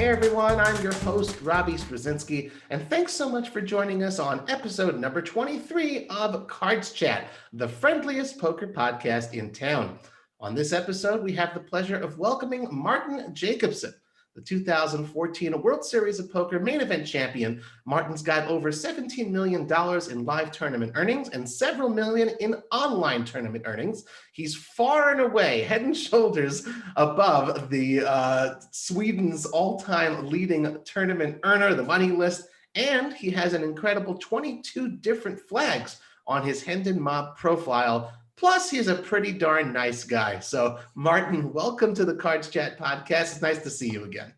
Hey everyone, I'm your host, Robbie Strazynski, and thanks so much for joining us on episode number 23 of CardsChat, the friendliest poker podcast in town. On this episode, we have the pleasure of welcoming Martin Jacobsen, the 2014 World Series of Poker main event champion. Martin's got over $17 million in live tournament earnings and several million in online tournament earnings. He's far and away, head and shoulders above the Sweden's all-time leading tournament earner, the money list, and he has an incredible 22 different flags on his Hendon Mob profile. Plus, he's a pretty darn nice guy. So, Martin, welcome to the Cards Chat podcast. It's nice to see you again.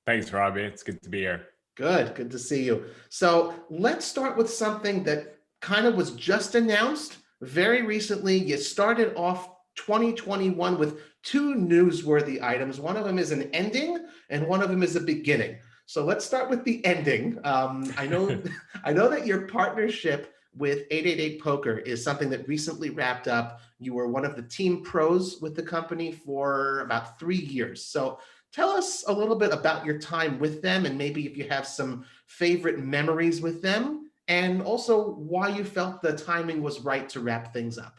Thanks, Robbie. It's good to be here. Good to see you. So, let's start with something that kind of was just announced very recently. You started off 2021 with two newsworthy items. One of them is an ending, and one of them is a beginning. So, let's start with the ending. I know that your partnership with 888 Poker is something that recently wrapped up. You were one of the team pros with the company for about 3 years. So tell us a little bit about your time with them, and maybe if you have some favorite memories with them, and also why you felt the timing was right to wrap things up.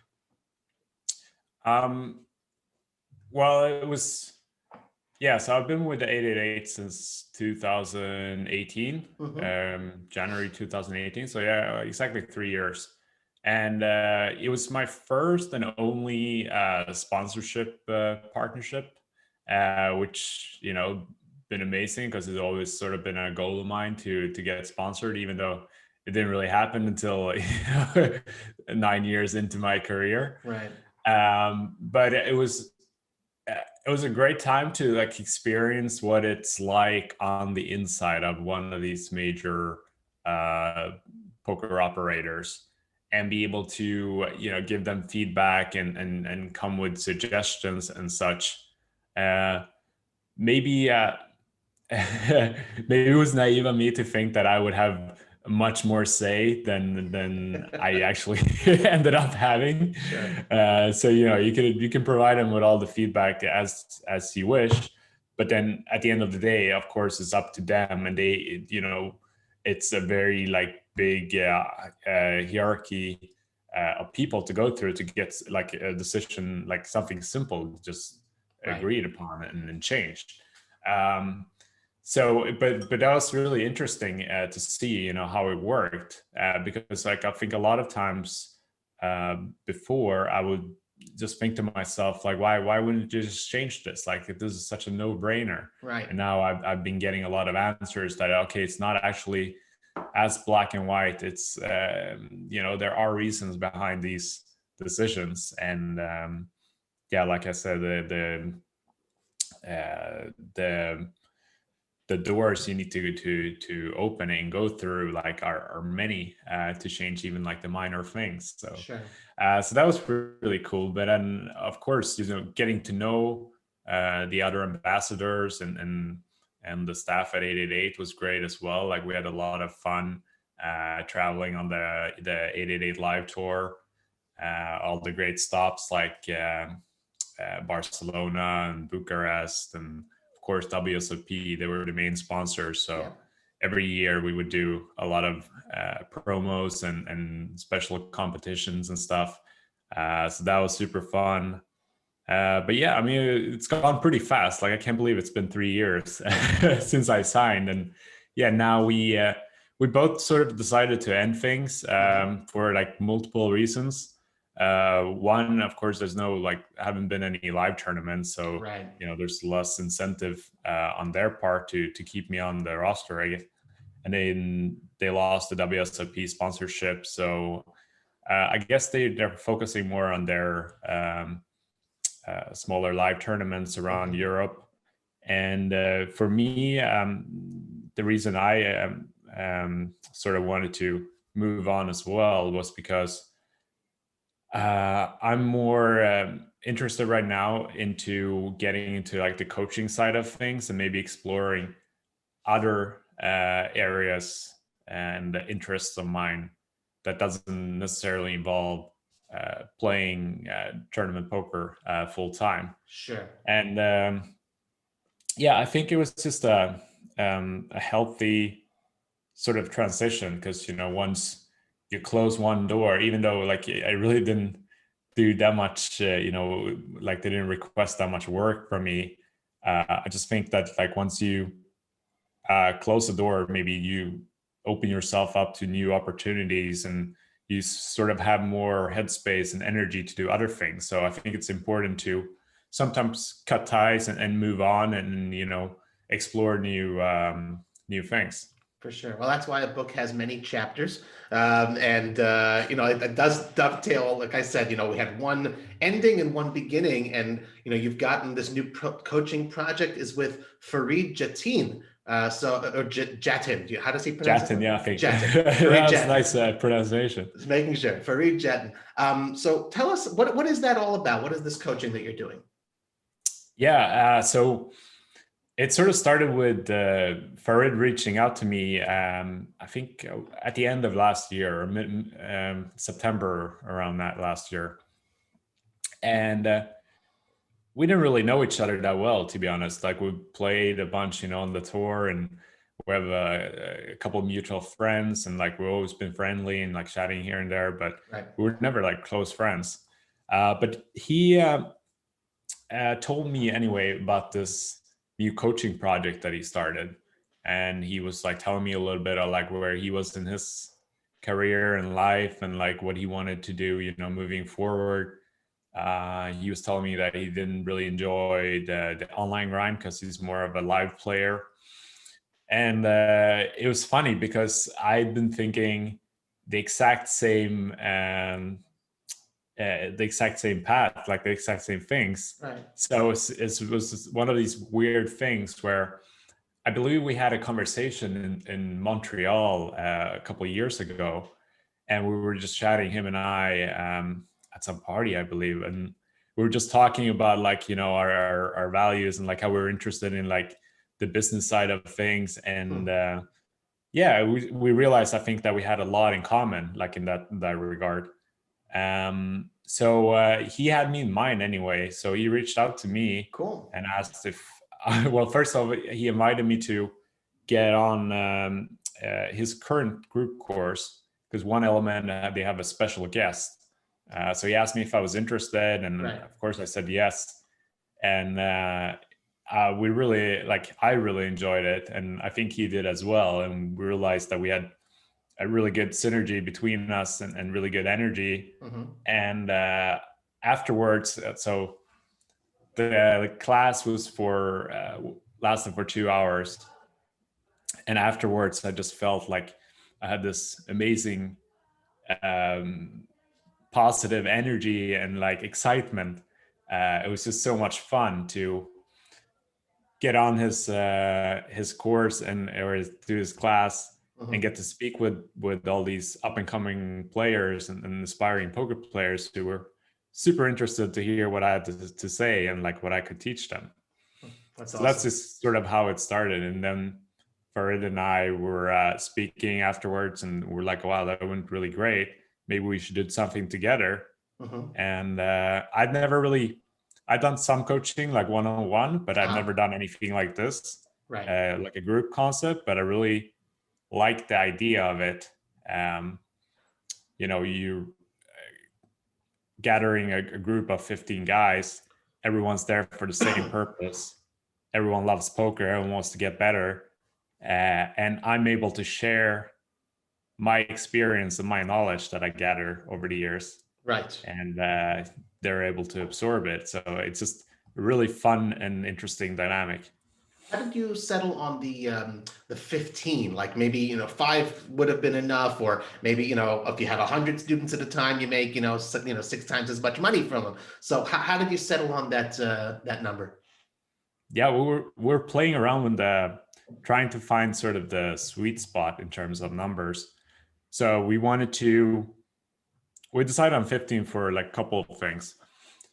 Well, it was, so I've been with the 888 since 2018, January 2018. So yeah, exactly 3 years. And it was my first and only sponsorship partnership, which, been amazing because it's always sort of been a goal of mine to get sponsored, even though it didn't really happen until 9 years into my career. Right. But it was a great time to experience what it's like on the inside of one of these major poker operators, and be able to give them feedback and come with suggestions and such. Maybe maybe it was naive of me to think that I would have much more say than I actually ended up having. Sure. So you can provide them with all the feedback as you wish, but then at the end of the day, of course, it's up to them, and they it's a very big hierarchy of people to go through to get a decision, something simple, just agreed upon and changed. So, but that was really interesting to see, how it worked, because I think a lot of times before I would just think to myself, why wouldn't you just change this? This is such a no-brainer. Right. And now I've been getting a lot of answers that, okay, it's not actually as black and white. It's, there are reasons behind these decisions. And like I said, the doors you need to open and go through are many to change even the minor things. So Sure. So that was really cool. But then of course, getting to know the other ambassadors and the staff at 888 was great as well. We had a lot of fun traveling on the 888 live tour, all the great stops Barcelona and Bucharest, and of course Wsop. They were the main sponsors, so every year we would do a lot of promos and special competitions and stuff, so that was super fun. But yeah, I mean, it's gone pretty fast. I can't believe it's been 3 years since I signed, and now we both sort of decided to end things for multiple reasons. One, of course, there's no haven't been any live tournaments, so there's less incentive on their part to keep me on the roster, I guess. And then they lost the Wsop sponsorship, so I guess they're focusing more on their smaller live tournaments around Europe. And for me, the reason I sort of wanted to move on as well was because I'm more interested right now into getting into the coaching side of things, and maybe exploring other areas and interests of mine that doesn't necessarily involve playing tournament poker full time. Sure. And I think it was just a healthy sort of transition, because once you close one door, even though like I really didn't do that much, like they didn't request that much work from me. I just think that like once you close the door, maybe you open yourself up to new opportunities, and you sort of have more headspace and energy to do other things. So I think it's important to sometimes cut ties and move on, and explore new things. For sure. Well, that's why a book has many chapters. And, it does dovetail. Like I said, we had one ending and one beginning. And, you've gotten this new coaching project is with Farid Jatin. Or Jatin. How does he pronounce it? Jatin, yeah, I think. Jatin. That was nice pronunciation. Just making sure. Farid Jatin. So tell us, what is that all about? What is this coaching that you're doing? Yeah. So it sort of started with Farid reaching out to me, I think at the end of last year, or September, around that last year. And we didn't really know each other that well, to be honest. Like we played a bunch, on the tour, and we have a couple of mutual friends, and like we've always been friendly and like chatting here and there, but we were never like close friends. But he told me anyway about this new coaching project that he started, and he was like telling me a little bit of like where he was in his career and life, and like what he wanted to do moving forward. He was telling me that he didn't really enjoy the online grind because he's more of a live player. And it was funny because I'd been thinking the exact same path, like the exact same things. Right. So it was one of these weird things where I believe we had a conversation in Montreal a couple of years ago, and we were just chatting, him and I, at some party, I believe, and we were just talking about like our values, and like how we're interested in like the business side of things, and we realized, I think, that we had a lot in common, like in that regard. So he had me in mind anyway. So he reached out to me, cool, and asked if, well, first of all, he invited me to get on his current group course, because one element, they have a special guest. So he asked me if I was interested, and of course I said yes. And I really enjoyed it, and I think he did as well. And we realized that we had a really good synergy between us, and really good energy. Mm-hmm. And afterwards, so the class was lasted for 2 hours. And afterwards, I just felt like I had this amazing positive energy and like excitement. It was just so much fun to get on his course or do his class, and get to speak with all these up and coming players and aspiring poker players who were super interested to hear what I had to say, and like what I could teach them. That's so awesome. That's just sort of how it started. And then Farid and I were speaking afterwards, and we're like, wow, that went really great. Maybe we should do something together. And I've done some coaching, like one-on-one, but I've never done anything like this, like a group concept. But I really like the idea of it. You're gathering a group of 15 guys. Everyone's there for the same purpose. Everyone loves poker. Everyone wants to get better. And I'm able to share my experience and my knowledge that I gather over the years. Right. And they're able to absorb it. So it's just a really fun and interesting dynamic. How did you settle on the 15? Like maybe 5 would have been enough, or maybe if you have 100 students at a time, you make 6 times as much money from them. So how did you settle on that number? Yeah, we're playing around with trying to find sort of the sweet spot in terms of numbers. So we decided on 15 for like a couple of things.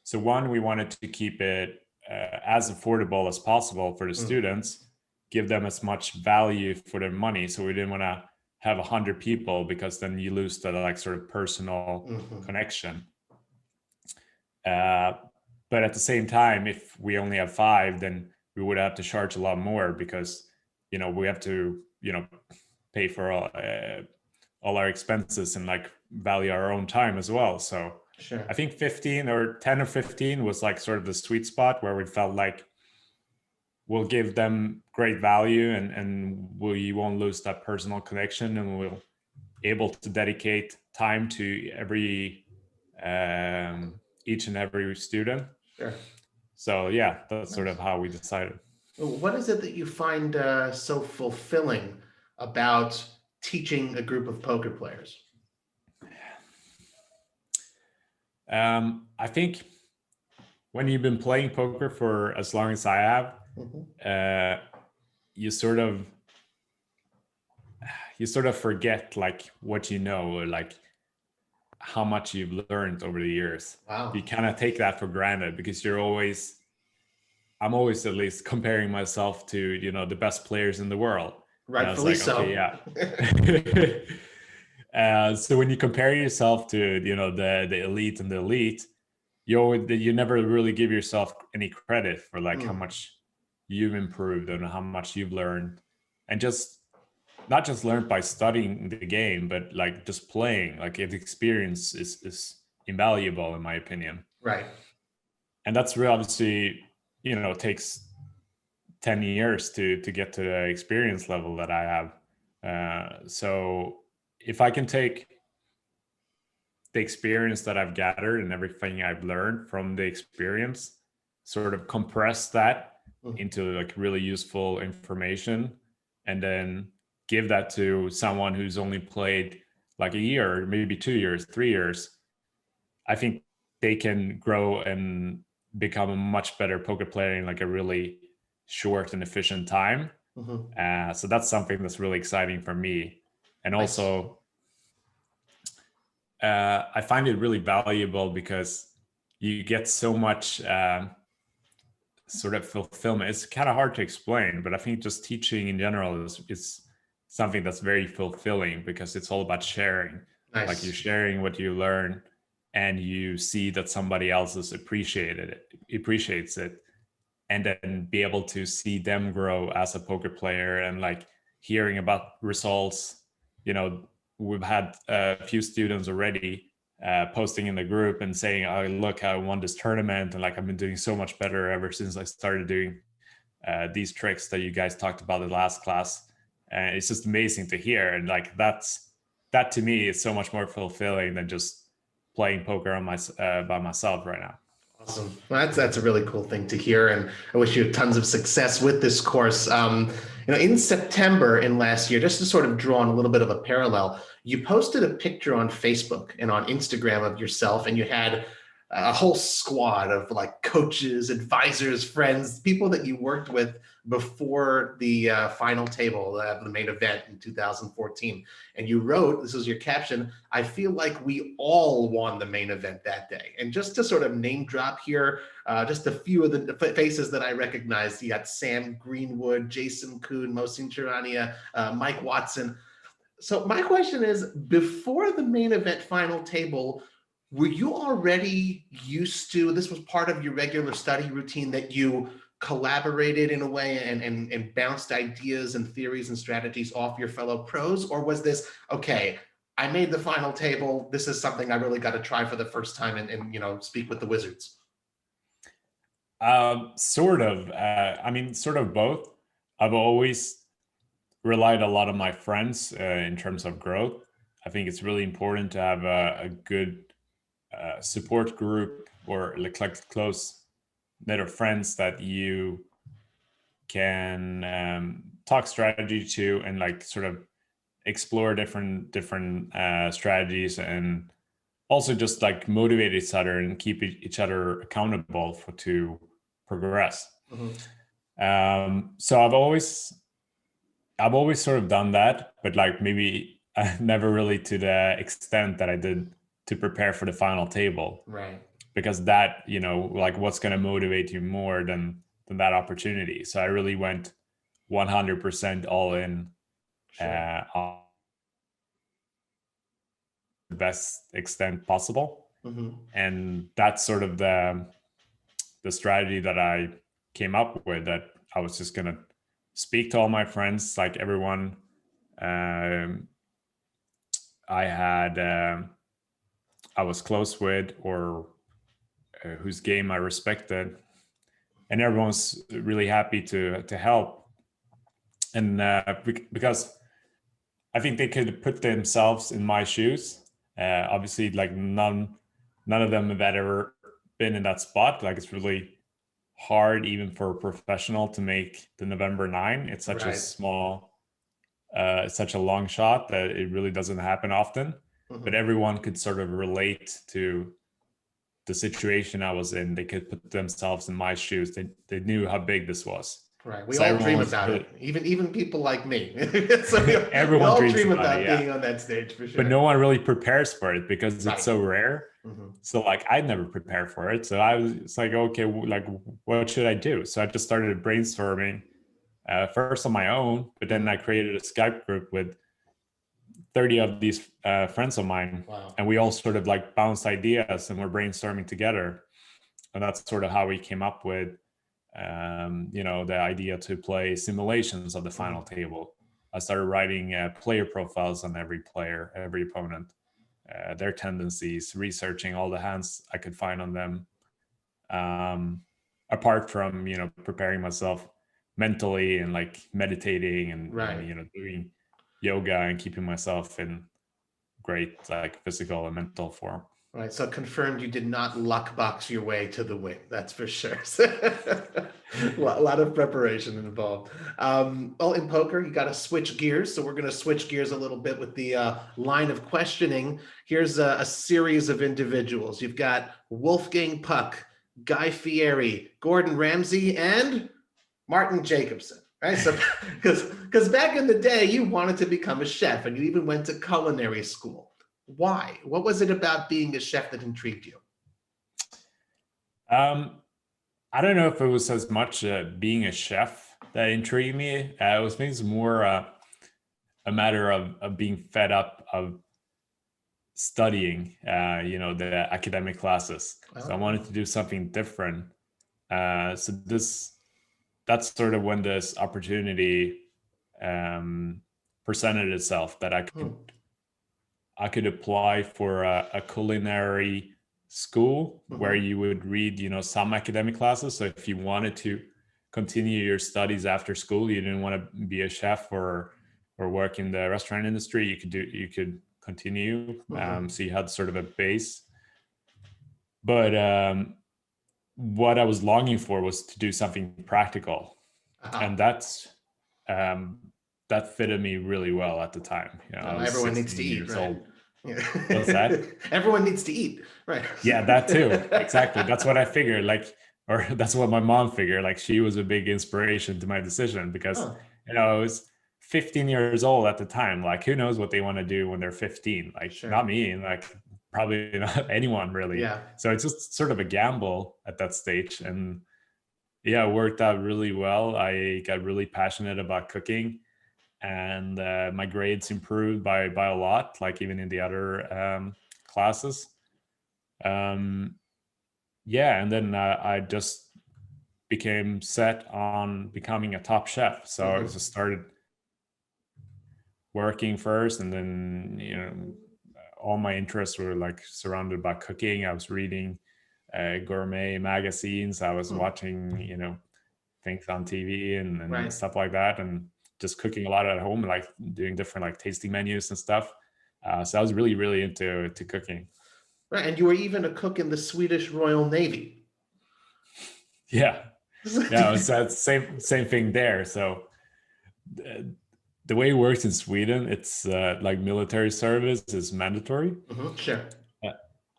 So one, we wanted to keep it as affordable as possible for the students, give them as much value for their money. So we didn't want to have 100 people, because then you lose the like sort of personal connection. But at the same time, if we only have 5, then we would have to charge a lot more, because we have to, pay for all our expenses and like value our own time as well. So Sure. I think 15 or 10 or 15 was like sort of the sweet spot where we felt like we'll give them great value and we won't lose that personal connection, and we'll able to dedicate time to each and every student. Sure. So yeah, that's sort of how we decided. What is it that you find so fulfilling about teaching a group of poker players? I think when you've been playing poker for as long as I have, you sort of forget like what you know, or like how much you've learned over the years. Wow. You kind of take that for granted because I'm always at least comparing myself to, the best players in the world. Rightfully so. Okay, yeah. So when you compare yourself to, the elite and the elite, you never really give yourself any credit for like how much you've improved and how much you've learned, and just not just learned by studying the game, but like just playing. Like the experience is invaluable in my opinion. Right. And that's really obviously, it takes 10 years to get to the experience level that I have. So if I can take the experience that I've gathered and everything I've learned from the experience, sort of compress that into like really useful information, and then give that to someone who's only played like a year, maybe 2 years, 3 years, I think they can grow and become a much better poker player in like a really short and efficient time. So that's something that's really exciting for me. And also, I find it really valuable because you get so much sort of fulfillment. It's kind of hard to explain, but I think just teaching in general is something that's very fulfilling because it's all about sharing. Nice. Like you're sharing what you learn, and you see that somebody else has appreciates it, and then be able to see them grow as a poker player, and like hearing about results. We've had a few students already posting in the group and saying, "Oh, look, I won this tournament, and like I've been doing so much better ever since I started doing these tricks that you guys talked about in the last class." And it's just amazing to hear, and like that to me is so much more fulfilling than just playing poker on by myself right now. Awesome. Well, that's a really cool thing to hear, and I wish you tons of success with this course. In September in last year, just to sort of draw on a little bit of a parallel, you posted a picture on Facebook and on Instagram of yourself, and you had a whole squad of like coaches, advisors, friends, people that you worked with before the final table, the main event in 2014. And you wrote, this was your caption, "I feel like we all won the main event that day." And just to sort of name drop here, just a few of the faces that I recognized. You got Sam Greenwood, Jason Kuhn, Mohsin Charania, Mike Watson. So my question is, before the main event final table, were you already used to, this was part of your regular study routine, that you collaborated in a way and bounced ideas and theories and strategies off your fellow pros? Or was this, okay, I made the final table, this is something I really got to try for the first time and speak with the wizards? Sort of. Sort of both. I've always relied a lot on my friends in terms of growth. I think it's really important to have a good support group, or like close net of friends that you can talk strategy to, and like sort of explore different strategies, and also just like motivate each other and keep each other accountable to progress. So I've always sort of done that, but like maybe never really to the extent that I did to prepare for the final table. Right. Because that, like what's going to motivate you more than that opportunity. So I really went 100% all in. Sure. On the best extent possible. And that's sort of the strategy that I came up with, that I was just going to speak to all my friends, like everyone I had, I was close with, or whose game I respected, and everyone's really happy to help. And because I think they could put themselves in my shoes. Obviously, like none of them have ever been in that spot. Like it's really hard, even for a professional, to make the November 9. It's such a Right. small, it's such a long shot that it really doesn't happen often. But everyone could sort of relate to the situation I was in. They could put themselves in my shoes. They knew how big this was. Right. We So all everyone dream was about really, it. Even people like me. So we everyone all dreams dream about about it, yeah. being on that stage for But sure. no one really prepares for it because Right. it's so rare. So like I'd never prepare for it. So it's like, okay, like what should I do? So I just started brainstorming first on my own, but then I created a Skype group with 30 of these friends of mine. Wow. And we all sort of like bounced ideas and we're brainstorming together. And that's sort of how we came up with, the idea to play simulations of the final table. I started writing player profiles on every player, every opponent, their tendencies, researching all the hands I could find on them. Apart from, preparing myself mentally and like meditating and doing yoga and keeping myself in great like physical and mental form. Right. So confirmed you did not luck box your way to the win. That's for sure. A lot of preparation involved. Well, in poker, you got to switch gears. So we're going to switch gears a little bit with the line of questioning. Here's a series of individuals. You've got Wolfgang Puck, Guy Fieri, Gordon Ramsay, and Martin Jacobson. Right. So because back in the day, you wanted to become a chef and you even went to culinary school. Why? What was it about being a chef that intrigued you? I don't know if it was as much being a chef that intrigued me. It was maybe more a matter of being fed up of studying, the academic classes. So I wanted to do something different. So that's sort of when this opportunity presented itself that I could apply for a culinary school where you would read, some academic classes. So if you wanted to continue your studies after school, you didn't want to be a chef or work in the restaurant industry, you could continue. So you had sort of a base. But what I was longing for was to do something practical, and that fitted me really well at the time. I was everyone needs to 16 eat, years right? old. What's that? Everyone needs to eat, right? Yeah, that too. Exactly. That's what I figured. Or that's what my mom figured. Like she was a big inspiration to my decision because I was 15 years old at the time. Like who knows what they want to do when they're 15? Like not me, and like probably not anyone really. Yeah. So it's just sort of a gamble at that stage. And yeah, it worked out really well. I got really passionate about cooking, and my grades improved by a lot, like even in the other classes. Yeah, and then I just became set on becoming a top chef. So I just started working first, and then all my interests were like surrounded by cooking. I was reading gourmet magazines. I was watching things on TV and stuff like that, and just cooking a lot at home, like doing different like tasting menus and stuff. So I was really, really into cooking. Right, and you were even a cook in the Swedish Royal Navy. Yeah, it was that same thing there. So the way it works in Sweden, it's like military service is mandatory. Sure.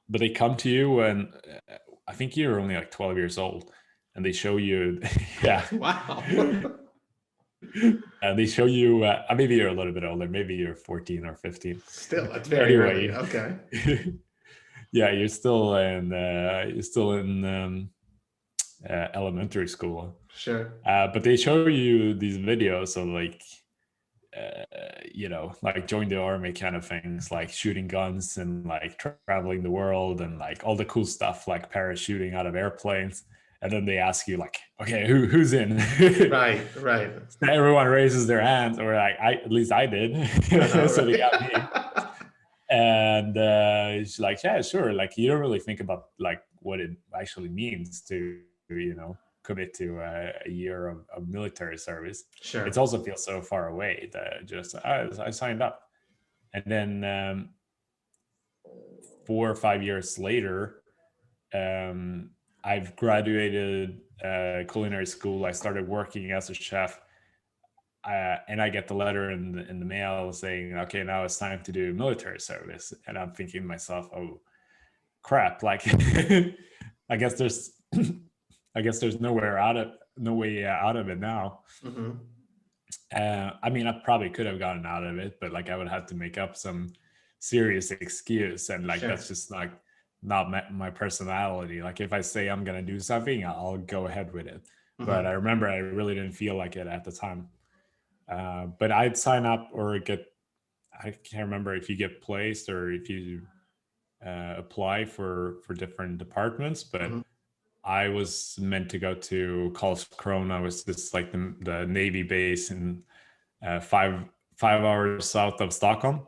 But they come to you when I think you're only like 12 years old, and they show you, yeah. Wow. And they show you, maybe you're a little bit older, maybe you're 14 or 15. Still, that's very early. Okay. Yeah, you're still in elementary school. Sure. But they show you these videos of like, like join the army kind of things, like shooting guns and like traveling the world and like all the cool stuff, like parachuting out of airplanes. and then they ask you like, okay, who's in? Right. Everyone raises their hands, or like at least I did. So they got me. And it's like, yeah, sure. Like you don't really think about like what it actually means to, commit to a year of military service. Sure. It also feels so far away that just I signed up. And then 4 or 5 years later, I've graduated culinary school. I started working as a chef. And I get the letter in the mail saying, okay, now it's time to do military service. And I'm thinking to myself, oh crap, like I guess there's no way out of it now. Mm-hmm. I mean, I probably could have gotten out of it, but like I would have to make up some serious excuse, and like that's just like not my personality. Like if I say I'm gonna do something, I'll go ahead with it. Mm-hmm. But I remember I really didn't feel like it at the time. But I'd sign up or I can't remember if you get placed or if you apply for different departments, but mm-hmm. I was meant to go to Karlskrona, was this like the Navy base in 5 hours south of Stockholm.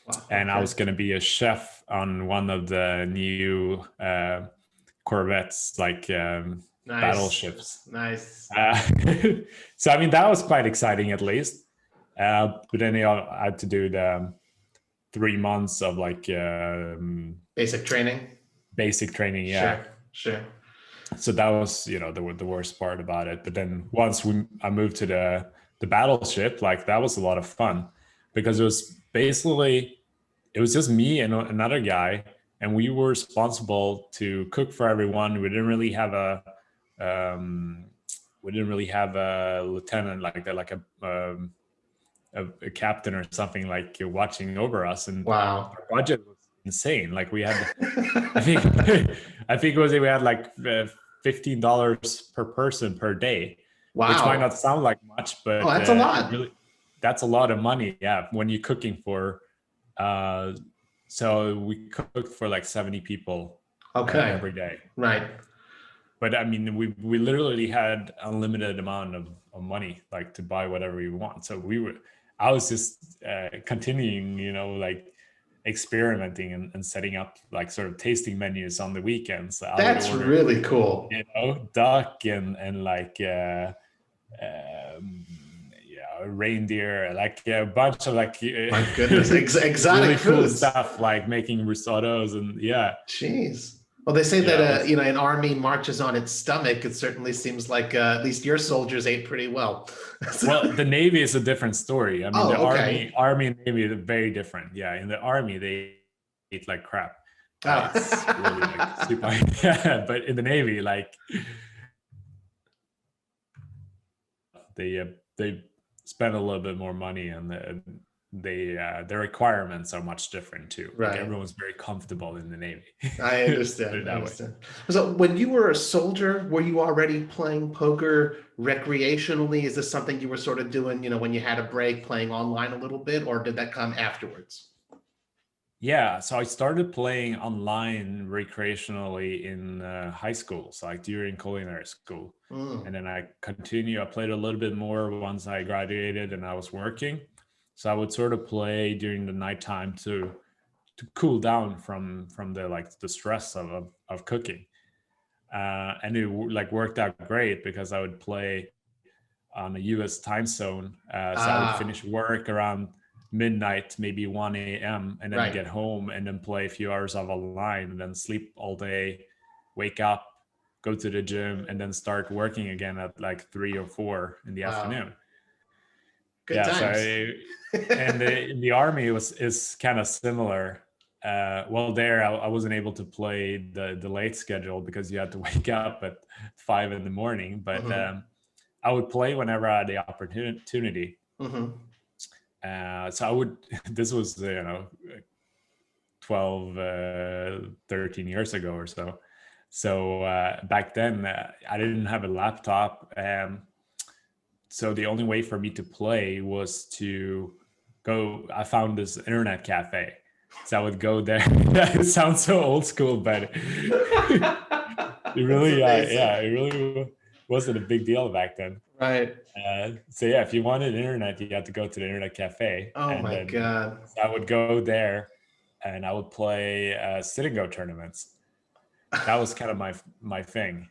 Wow, okay. And I was going to be a chef on one of the new corvettes, like nice. Battleships. Nice. So, I mean, that was quite exciting at least. But then I had to do the 3 months of like... basic training? Basic training, yeah. Sure. So that was, the worst part about it. But then once I moved to the battleship, like that was a lot of fun because it was just me and another guy, and we were responsible to cook for everyone. We didn't really have a lieutenant like that, like a captain or something like watching over us. And wow, our budget was insane. Like we had, I think it was, we had like $15 per person per day. Wow. Which might not sound like much, but that's a lot. Really, that's a lot of money. Yeah. When you're cooking for, so we cooked for like 70 people every day. Right. But I mean, we literally had unlimited amount of money, like to buy whatever we want. So I was just continuing, like experimenting and setting up like sort of tasting menus on the weekends. So that's really cool. Duck and like reindeer, like a bunch of like my goodness, exotic really cool foods. Stuff like making risottos and Jeez. Well, they say that an army marches on its stomach. It certainly seems like at least your soldiers ate pretty well. Well, the Navy is a different story. I mean, Army and Navy are very different. Yeah, in the Army they eat like crap. It's really like super. Yeah, but in the Navy, like they spend a little bit more money, and their requirements are much different too. Right. Like everyone's very comfortable in the Navy. I understand. So when you were a soldier, were you already playing poker recreationally? Is this something you were sort of doing, when you had a break, playing online a little bit, or did that come afterwards? Yeah, so I started playing online recreationally in high school, so like during culinary school. And then I played a little bit more once I graduated and I was working. So I would sort of play during the nighttime to cool down from the stress of cooking. And it like worked out great because I would play on a US time zone. So I would finish work around midnight, maybe 1 a.m. and then get home and then play a few hours of online and then sleep all day, wake up, go to the gym, and then start working again at like 3 or 4 in the afternoon. Good times. And the Army is kind of similar. There I wasn't able to play the late schedule because you had to wake up at 5 a.m. But I would play whenever I had the opportunity. So I would. This was 12, 13 years ago or so. So back then I didn't have a laptop. So the only way for me to play was to go. I found this internet cafe. So I would go there. It sounds so old school, but it really, amazing. yeah, it really wasn't a big deal back then. Right. So yeah, if you wanted internet, you had to go to the internet cafe, Oh and my then God. so I would go there, and I would play sit and go tournaments. That was kind of my thing.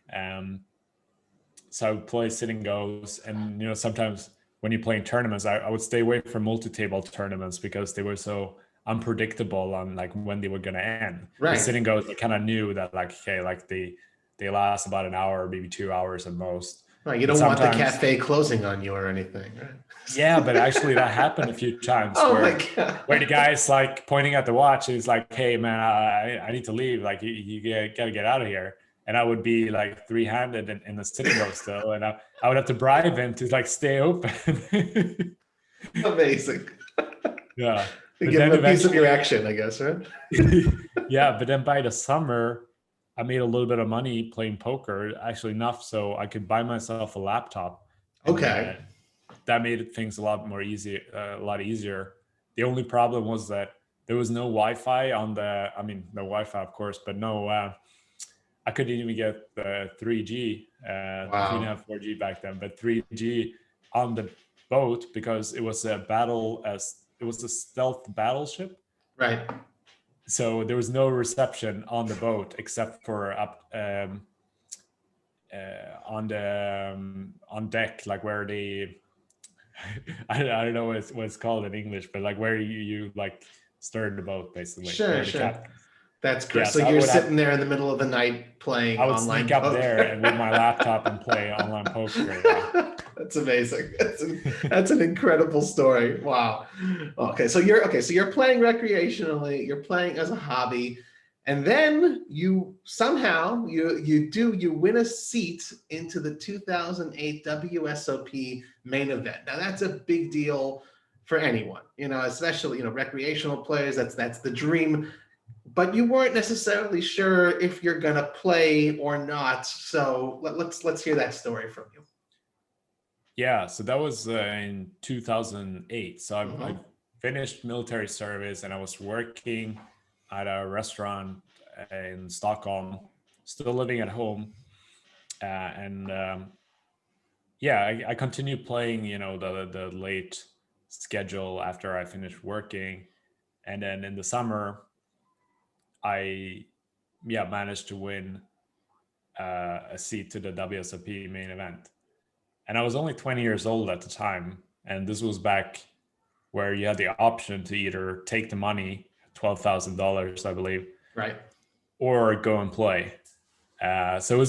So I would play sit and goes, and sometimes when you're playing tournaments, I would stay away from multi-table tournaments because they were so unpredictable on like when they were going to end. The Right. sit and goes, I kind of knew that like, okay, like they last about an hour, maybe 2 hours at most. Right. You But don't want the sometimes, cafe closing on you or anything, right? yeah, but actually that happened a few times Oh my where the God. guy's like pointing at the watch and he's like, hey man, I need to leave. Like you gotta get out of here. And I would be like three-handed in the sitting go still. And I would have to bribe him to like stay open. Amazing. Yeah. But Give him then a piece of your eventually, action, I guess, right? yeah, but then by the summer, I made a little bit of money playing poker, actually enough so I could buy myself a laptop. And Okay. that made things a lot easier. The only problem was that there was no Wi-Fi on no Wi-Fi, of course, but no, I couldn't even get the 3G, three and a Wow. half, 4G back then, but 3G on the boat because it was a stealth battleship. Right. So there was no reception on the boat except for up on deck, like where the I don't know what it's called in English, but like where you like stir the boat, basically, Sure, where the sure. captain. That's great. Yeah, So so you're sitting there in the middle of the night I playing would online sneak up there and with my poker. laptop and play online poker. That's amazing. Yeah. That's an incredible story. Wow. So you're playing recreationally, you're playing as a hobby, and then you somehow you win a seat into the 2008 WSOP main event. Now that's a big deal for anyone, especially recreational players. That's the dream, but you weren't necessarily sure if you're gonna play or not. So let's hear that story from you. Yeah, so that was in 2008. So I Mhm. finished military service and I was working at a restaurant in Stockholm, still living at home. And yeah, I continued playing, the late schedule after I finished working. And then in the summer, I managed to win a seat to the WSOP main event. And I was only 20 years old at the time. And this was back where you had the option to either take the money, $12,000, I believe, Right. or go and play. So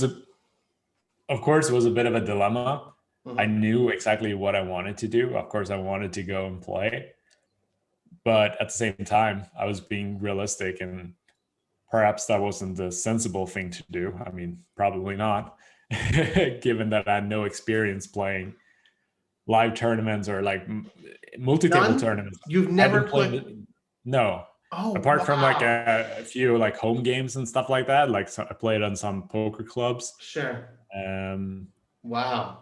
of course, it was a bit of a dilemma. I Mhm. knew exactly what I wanted to do. Of course, I wanted to go and play. But at the same time, I was being realistic, and perhaps that wasn't the sensible thing to do. I mean, probably not, given that I had no experience playing live tournaments or like multi-table None? tournaments. You've I never haven't played? played, no, Oh, apart from like wow. a few like home games and stuff like that. Like I played on some poker clubs. Sure. Um, Wow.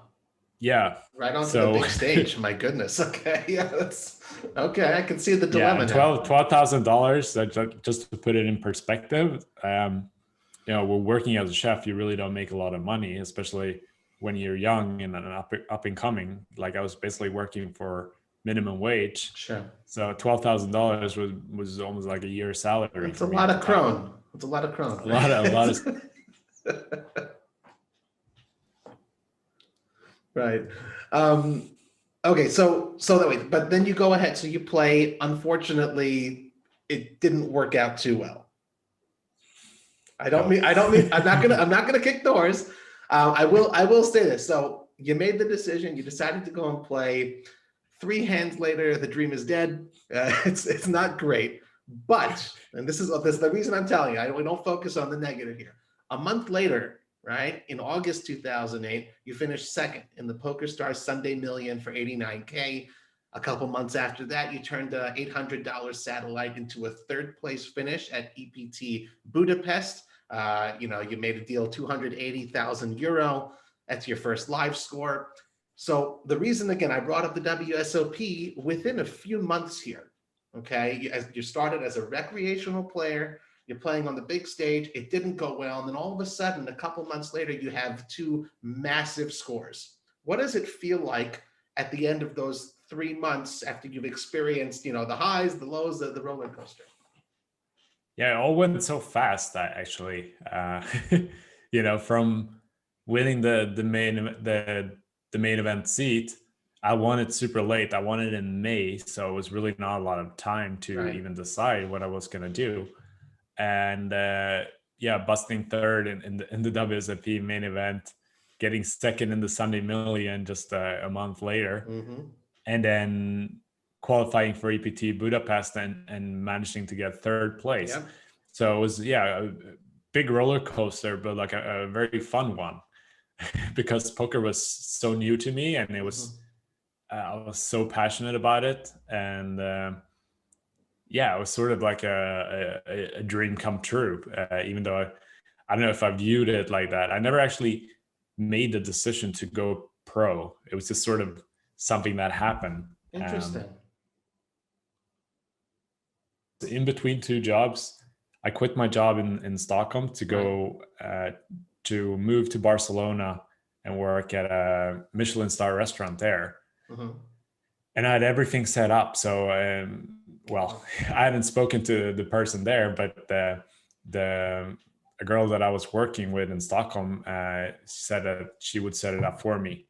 yeah. Right onto the So big stage. My goodness. Okay. Yeah, that's okay. I can see the yeah, dilemma and now. $12,000. Just to put it in perspective, we're working as a chef. You really don't make a lot of money, especially when you're young and up and coming. Like I was basically working for minimum wage, Sure. so $12,000 was almost like a year's salary It's a for me lot at the of time. crone. It's a lot of crone. A lot of Right. Okay, so that way, but then you go ahead. So you play. Unfortunately, it didn't work out too well. no. I don't mean, I'm not gonna kick doors. I will say this. So you made the decision, you decided to go and play. 3 hands later, the dream is dead. It's not great. But, and this is the reason I'm telling you, we don't focus on the negative here. A month later, right, in August 2008, you finished second in the PokerStars Sunday Million for 89K. A couple months after that, you turned a $800 satellite into a third place finish at EPT Budapest. You made a deal, 280,000 euro. That's your first live score. So the reason, again, I brought up the WSOP within a few months here. Okay, you started as a recreational player. You're playing on the big stage. It didn't go well. And then all of a sudden, a couple months later, you have two massive scores. What does it feel like at the end of those 3 months after you've experienced, the highs, the lows, the roller coaster? Yeah, it all went so fast, actually. From winning the main event seat, I won it super late. I won it in May, so it was really not a lot of time to even decide what I was gonna do. And busting third in the WSOP main event, getting second in the Sunday Million just a month later, and then qualifying for EPT Budapest and managing to get third place. Yep. So it was a big roller coaster, but like a very fun one because poker was so new to me, and it was I was so passionate about it, and it was sort of like a dream come true. Even though I don't know if I viewed it like that. I never actually made the decision to go pro. It was just sort of something that happened. Interesting. In between two jobs, I quit my job in Stockholm to go to move to Barcelona and work at a Michelin star restaurant there. And I had everything set up. So, I hadn't spoken to the person there, but a girl that I was working with in Stockholm said that she would set it up for me.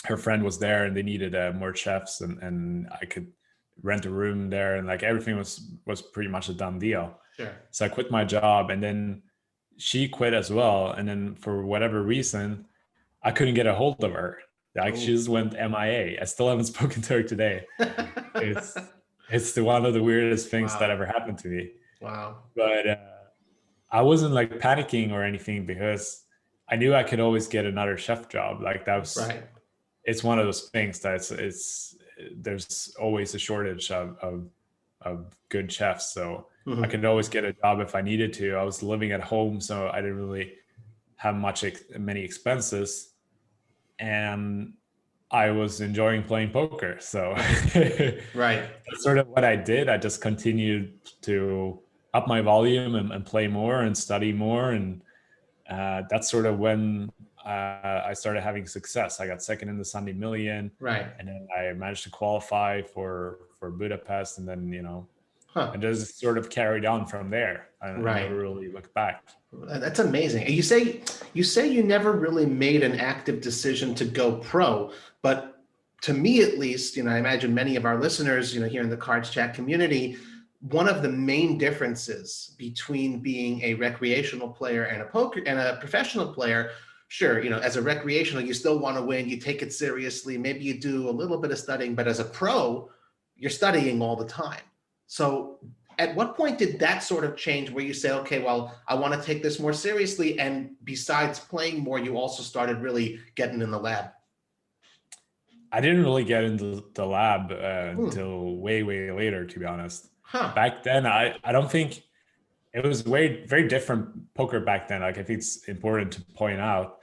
Her friend was there, and they needed more chefs, and I could rent a room there, and like everything was pretty much a done deal. Sure. So I quit my job, and then she quit as well. And then for whatever reason, I couldn't get a hold of her. Like she just went MIA. I still haven't spoken to her today. It's one of the weirdest things that ever happened to me. Wow. But I wasn't like panicking or anything because I knew I could always get another chef job. Like that was right. It's one of those things that there's always a shortage of good chefs. So I could always get a job if I needed to. I was living at home, so I didn't really have many expenses, and I was enjoying playing poker. So right. That's sort of what I did. I just continued to up my volume and play more and study more. And that's sort of when I started having success. I got second in the Sunday Million. Right. And then I managed to qualify for Budapest. And then, and just sort of carried on from there. I never really looked back. That's amazing. You say you never really made an active decision to go pro, but to me at least, I imagine many of our listeners, here in the CardsChat community, one of the main differences between being a recreational player and a professional player, sure, as a recreational, you still want to win, you take it seriously, maybe you do a little bit of studying, but as a pro, you're studying all the time. So at what point did that sort of change where you say, okay, well, I want to take this more seriously, and besides playing more, you also started really getting in the lab? I didn't really get into the lab until way, way later, to be honest. Back then, I don't think it was very different poker back then. Like, I think it's important to point out,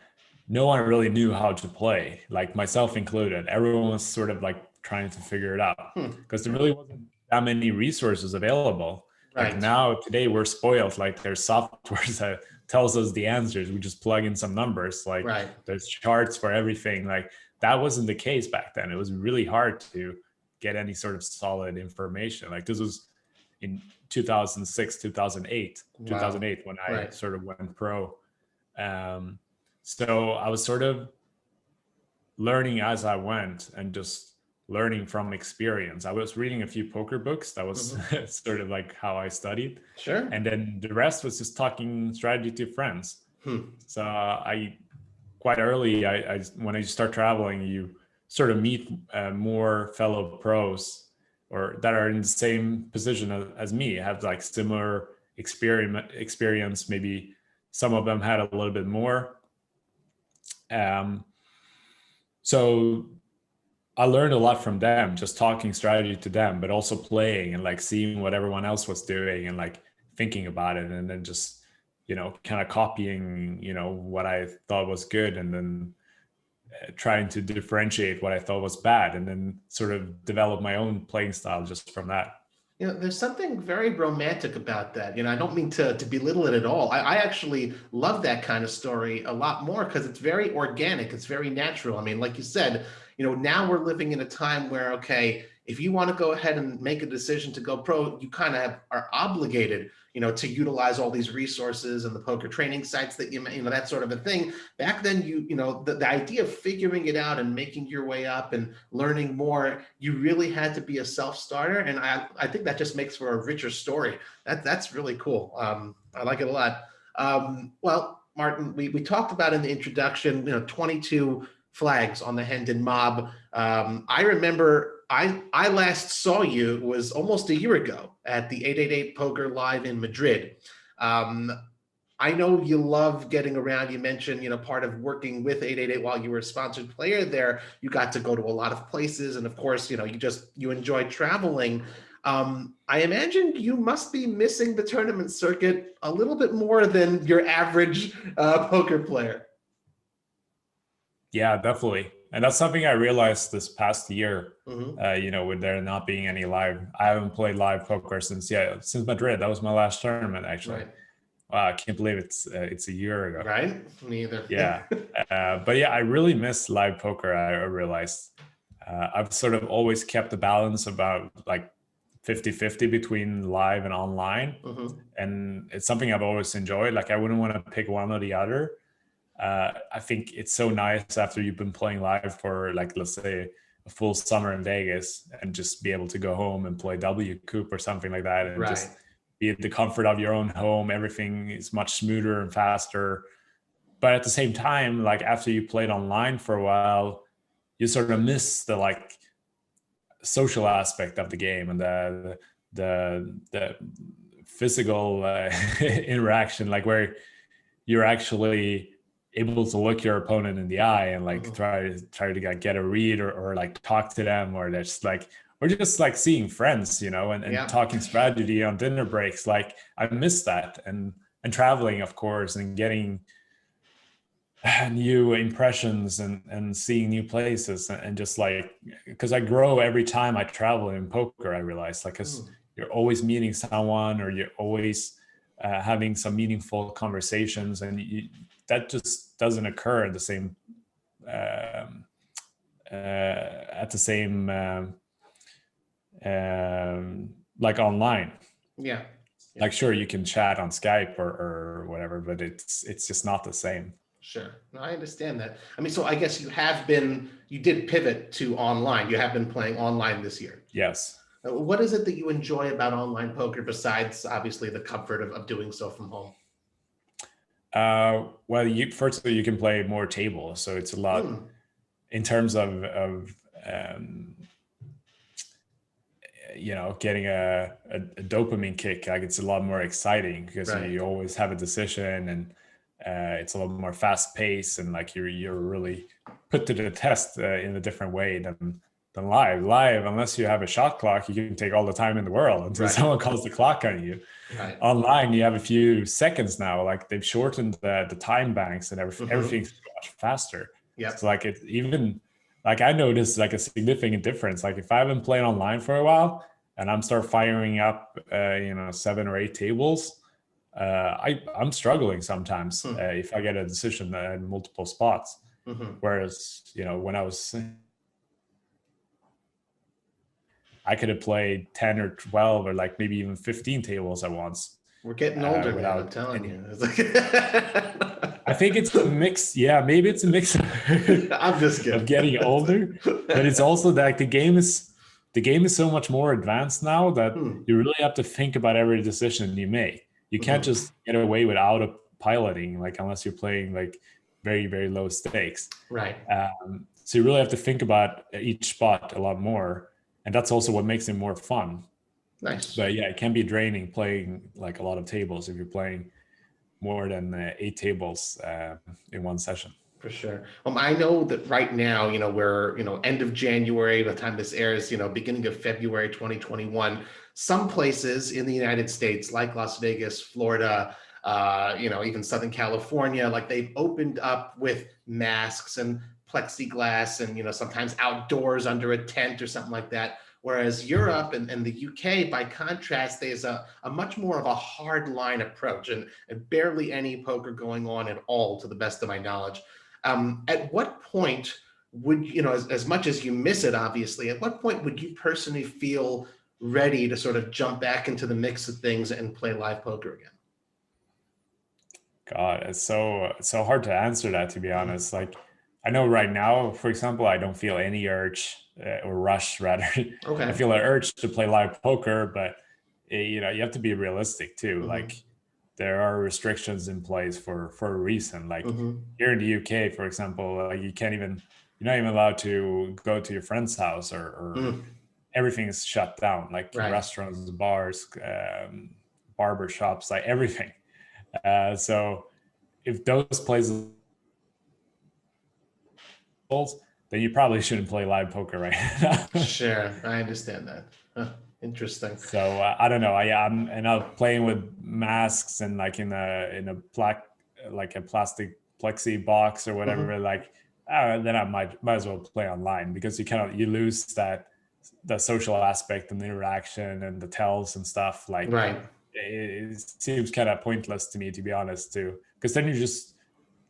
no one really knew how to play, like myself included. Everyone was sort of like trying to figure it out because there really wasn't that many resources available. Right. Like now, today, we're spoiled. Like there's software that tells us the answers. We just plug in some numbers. Like there's charts for everything. Like that wasn't the case back then. It was really hard to get any sort of solid information. Like this was in 2006, 2008 when I sort of went pro. So I was sort of learning as I went and just learning from experience. I was reading a few poker books. That was sort of like how I studied. Sure. And then the rest was just talking strategy to friends. So I quite early, when I start traveling, you sort of meet more fellow pros or that are in the same position as me, have like similar experience. Maybe some of them had a little bit more. So I learned a lot from them, just talking strategy to them, but also playing and like seeing what everyone else was doing and like thinking about it, and then just, kind of copying, what I thought was good, and then trying to differentiate what I thought was bad, and then sort of develop my own playing style just from that. There's something very romantic about that. I don't mean to belittle it at all. I actually love that kind of story a lot more because it's very organic. It's very natural. I mean, like you said, now we're living in a time where, okay, if you want to go ahead and make a decision to go pro, you kind of are obligated, to utilize all these resources and the poker training sites that that sort of a thing. Back then, the idea of figuring it out and making your way up and learning more, you really had to be a self-starter. And I think that just makes for a richer story. That's really cool. I like it a lot. Well, Martin, we talked about in the introduction, 22 flags on the Hendon Mob. I remember I last saw you was almost a year ago at the 888 Poker Live in Madrid. I know you love getting around. You mentioned, part of working with 888 while you were a sponsored player there, you got to go to a lot of places. And of course, you enjoy traveling. I imagine you must be missing the tournament circuit a little bit more than your average poker player. Yeah, definitely. And that's something I realized this past year, with there not being any live. I haven't played live poker since Madrid. That was my last tournament, actually. Right. Wow, I can't believe it's a year ago. Right? Me either. Yeah. But yeah, I really miss live poker, I realized. I've sort of always kept the balance about like 50-50 between live and online. And it's something I've always enjoyed. Like I wouldn't want to pick one or the other. I think it's so nice after you've been playing live for like, let's say a full summer in Vegas and just be able to go home and play W Coop or something like that. And just be at the comfort of your own home. Everything is much smoother and faster. But at the same time, like after you played online for a while, you sort of miss the like social aspect of the game and the physical interaction, like where you're actually able to look your opponent in the eye and like try to get a read or like talk to them, or just like seeing friends, and talking strategy on dinner breaks. Like I miss that, and traveling, of course, and getting new impressions and seeing new places, and just like, because I grow every time I travel in poker, I realize, like, because you're always meeting someone, or you're always having some meaningful conversations, and that just doesn't occur at the same like online. Like sure, you can chat on Skype or whatever, but it's just not the same. Sure. No, I understand that. I mean, so I guess you did pivot to online. You have been playing online this year. Yes. What is it that you enjoy about online poker besides obviously the comfort of doing so from home? Well, firstly, you can play more tables, so it's a lot in terms of getting a dopamine kick. Like it's a lot more exciting because you always have a decision, and it's a lot more fast paced, and like you're really put to the test in a different way than live. Unless you have a shot clock, you can take all the time in the world until someone calls the clock on you. Online, you have a few seconds now. Like they've shortened the time banks and everything. Everything's much faster. So like it even like I noticed like a significant difference. Like if I haven't played online for a while and I'm start firing up 7 or 8 tables, I'm struggling sometimes if I get a decision in multiple spots. Whereas when I could have played 10 or 12 or like maybe even 15 tables at once. We're getting older now, I'm telling you. I think it's a mix. Yeah, maybe it's a mix I'm just kidding. Of getting older, but it's also like the game is so much more advanced now that you really have to think about every decision you make. You can't just get away with autopiloting, like unless you're playing like very, very low stakes. So you really have to think about each spot a lot more. And that's also what makes it more fun. Nice. But yeah, it can be draining playing like a lot of tables if you're playing more than 8 tables in one session. For sure. I know that right now, we're, end of January, by the time this airs, beginning of February 2021, some places in the United States, like Las Vegas, Florida, even Southern California, like they've opened up with masks and plexiglass and, sometimes outdoors under a tent or something like that. whereas Europe and the UK, by contrast, there's a much more of a hard line approach and barely any poker going on at all, to the best of my knowledge. At what point would, as much as you miss it, obviously, at what point would you personally feel ready to sort of jump back into the mix of things and play live poker again? God, it's so hard to answer that, to be honest. Like, I know right now, for example, I don't feel any urge or rush, rather. Okay. I feel an urge to play live poker, but you have to be realistic too. Like, there are restrictions in place for a reason. Like here in the UK, for example, like you're not even allowed to go to your friend's house, or everything is shut down. Like restaurants, bars, barber shops, like everything. So if those places, then you probably shouldn't play live poker right now. Sure, I understand that. Interesting. So I don't know. I'm playing with masks and like in a plastic plexi box or whatever. Like then I might as well play online, because you lose that social aspect and the interaction and the tells and stuff. Like it seems kind of pointless to me, to be honest, too, because then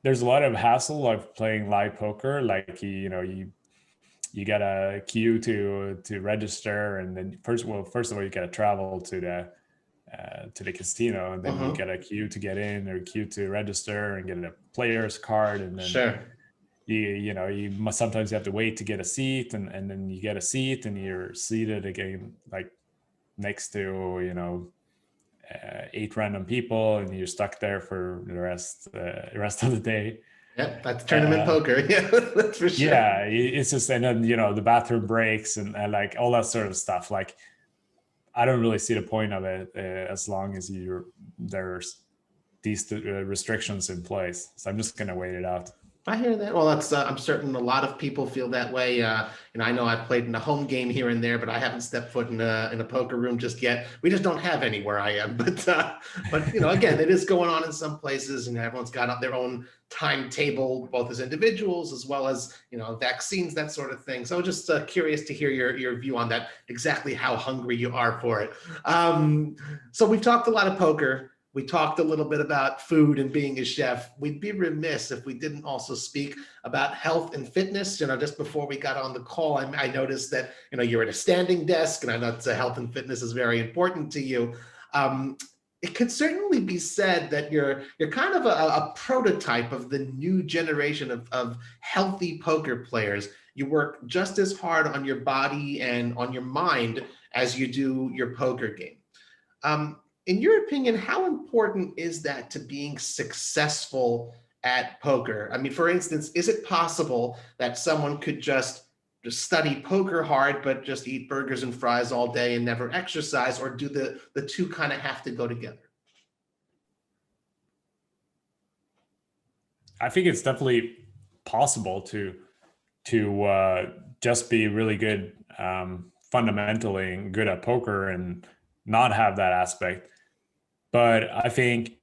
there's a lot of hassle of playing live poker. Like you got a queue to register, and then first of all you got to travel to the casino, and then you get a queue to get in, or a queue to register and get a player's card, and then you must sometimes have to wait to get a seat, and then you get a seat and you're seated again, like next to 8 random people, and you're stuck there for the rest of the day. Yep, that's tournament poker. Yeah, that's for sure. Yeah, it's just, and then the bathroom breaks and like all that sort of stuff. Like, I don't really see the point of it as long as there's these restrictions in place. So I'm just gonna wait it out. I hear that. Well, that's I'm certain a lot of people feel that way. I know I've played in a home game here and there, but I haven't stepped foot in a poker room just yet. We just don't have any where I am. But again, it is going on in some places, and everyone's got their own timetable, both as individuals as well as vaccines, that sort of thing. So just curious to hear your view on that, exactly how hungry you are for it. So we've talked a lot of poker. We talked a little bit about food and being a chef. We'd be remiss if we didn't also speak about health and fitness. Just before we got on the call, I noticed that you're at a standing desk, and I know that health and fitness is very important to you. It could certainly be said that you're kind of a prototype of the new generation of healthy poker players. You work just as hard on your body and on your mind as you do your poker game. In your opinion, how important is that to being successful at poker? I mean, for instance, is it possible that someone could just study poker hard, but just eat burgers and fries all day and never exercise, or do the two kind of have to go together? I think it's definitely possible to just be really good, fundamentally good at poker and not have that aspect. But I think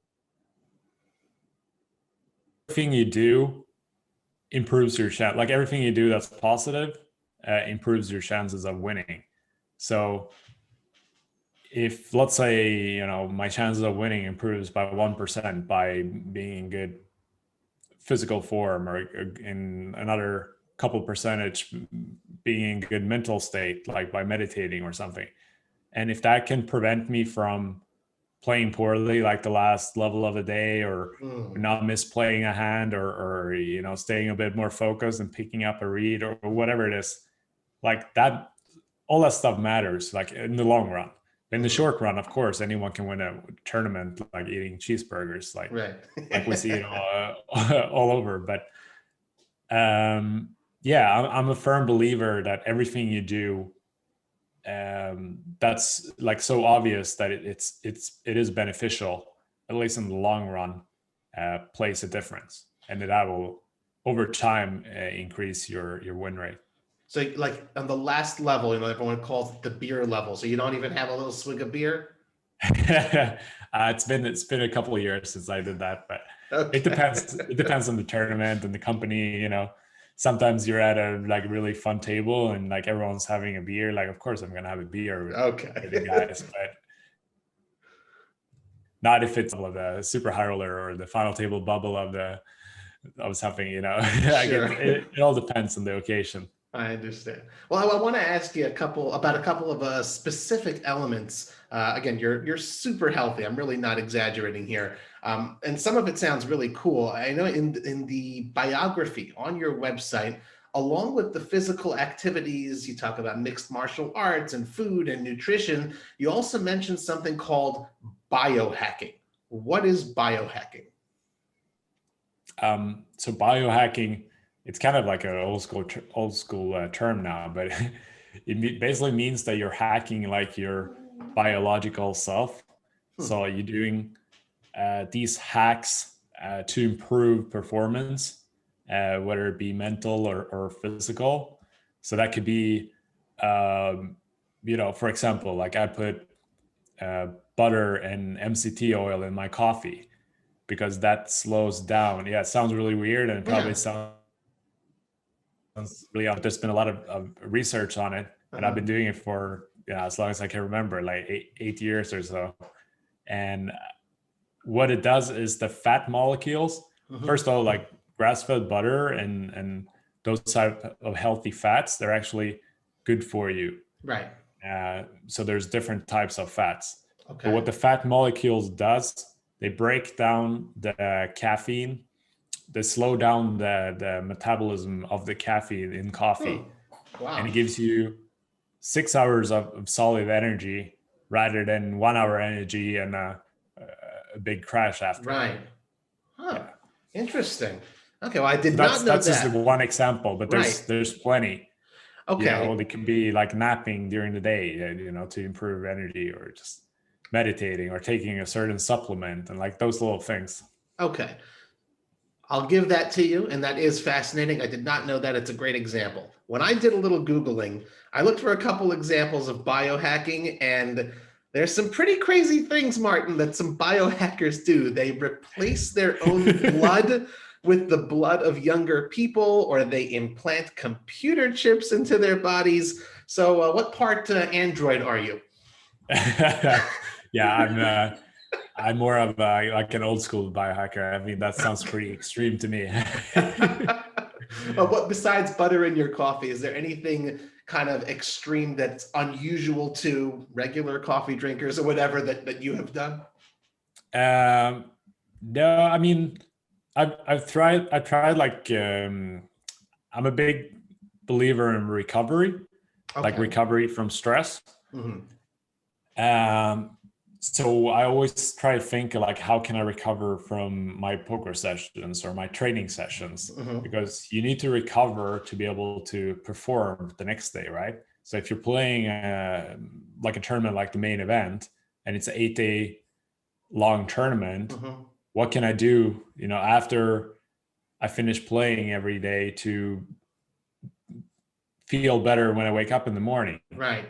everything you do improves your chance. Like, everything you do that's positive improves your chances of winning. So if, let's say, my chances of winning improves by 1% by being in good physical form, or in another couple percentage being in good mental state, like by meditating or something. And if that can prevent me from playing poorly, like the last level of the day, or not misplaying a hand, or staying a bit more focused and picking up a read, or whatever it is, like that, all that stuff matters, like in the long run. In the short run, of course, anyone can win a tournament like eating cheeseburgers, like like we see it all over. But I'm a firm believer that everything you do, that's like so obvious that it is beneficial, at least in the long run, plays a difference, and that will over time increase your win rate. So like on the last level, everyone calls it the beer level. So you don't even have a little swig of beer? It's been a couple of years since I did that, but okay. It depends on the tournament and the company, sometimes you're at a like really fun table and like everyone's having a beer. Like, of course, I'm gonna have a beer with the guys, but not if it's of the super high roller or the final table bubble of something. Like Sure. it all depends on the occasion. I understand. Well, I want to ask you a couple of specific elements. Again, you're super healthy. I'm really not exaggerating here, and some of it sounds really cool. I know in the biography on your website, along with the physical activities, you talk about mixed martial arts and food and nutrition. You also mentioned something called biohacking. What is biohacking? So biohacking, it's kind of like an old school term now, but basically means that you're hacking like your biological self. So you're doing these hacks to improve performance, whether it be mental or physical. So that could be, for example, like I put butter and MCT oil in my coffee because that slows down. Yeah, it sounds really weird and it probably sounds really odd. There's been a lot of research on it, and I've been doing it for as long as I can remember, like eight years or so. And what it does is the fat molecules, first of all, like grass-fed butter and those type of healthy fats, they're actually good for you. Right. So there's different types of fats. Okay. But what the fat molecules does, they break down the caffeine. They slow down the metabolism of the caffeine in coffee. Wow. And it gives you 6 hours of solid energy rather than 1 hour energy and a big crash after. Right. Huh. Yeah. Interesting. Okay. Well, I did not know that's that. Just one example, but there's plenty. Okay. It can be like napping during the day, to improve energy, or just meditating or taking a certain supplement and like those little things. Okay. I'll give that to you, and that is fascinating. I did not know that. It's a great example. When I did a little Googling, I looked for a couple examples of biohacking, and there's some pretty crazy things, Martin, that some biohackers do. They replace their own blood with the blood of younger people, or they implant computer chips into their bodies. So what part Android are you? Yeah, I'm more of like an old school biohacker. I mean, that sounds pretty extreme to me. What besides butter in your coffee, is there anything kind of extreme that's unusual to regular coffee drinkers or whatever that you have done? No, I mean, I've tried like I'm a big believer in recovery, like recovery from stress. So I always try to think like, how can I recover from my poker sessions or my training sessions? Because you need to recover to be able to perform the next day, right? So if you're playing like a tournament like the main event and it's an 8-day long tournament, what can I do, after I finish playing every day to feel better when I wake up in the morning? Right.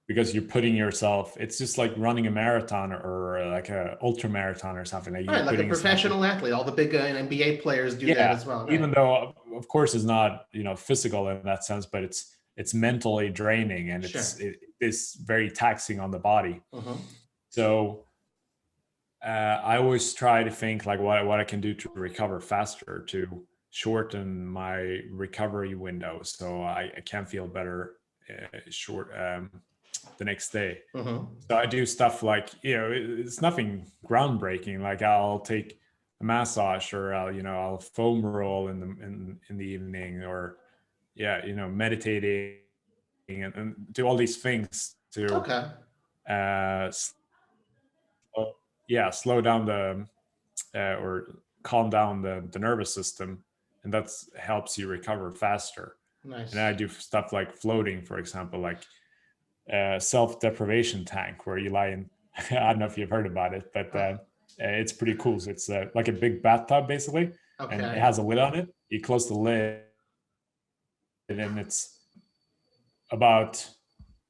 Because you're putting yourself, it's just like running a marathon or like a ultra marathon or something. Like, right, like a professional athlete. All the big NBA players do that as well. Right? Even though, of course, it's not physical in that sense, but it's mentally draining and it's very taxing on the body. So I always try to think like what I can do to recover faster, to shorten my recovery window, so I can feel better the next day. So I do stuff like, it's nothing groundbreaking. Like I'll take a massage, or I'll foam roll in the evening, or meditating and do all these things to slow down or calm down the nervous system, and that helps you recover faster. Nice. And I do stuff like floating, for example, like self-deprivation tank, where you lie in. I don't know if you've heard about it, but it's pretty cool. So it's like a big bathtub basically, and it has a lid on it. You close the lid, and then it's about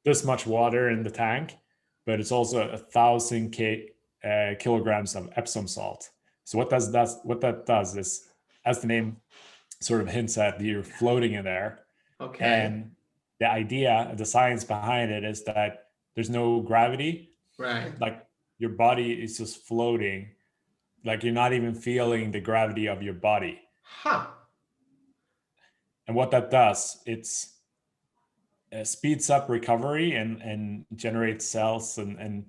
this much water in the tank, but it's also 1,000 kilograms of Epsom salt. So what that does is, as the name sort of hints at you're floating in there. Okay. And the idea, the science behind it is that there's no gravity. Right. Like your body is just floating. Like you're not even feeling the gravity of your body. Huh. And what that does, it's speeds up recovery and generates cells and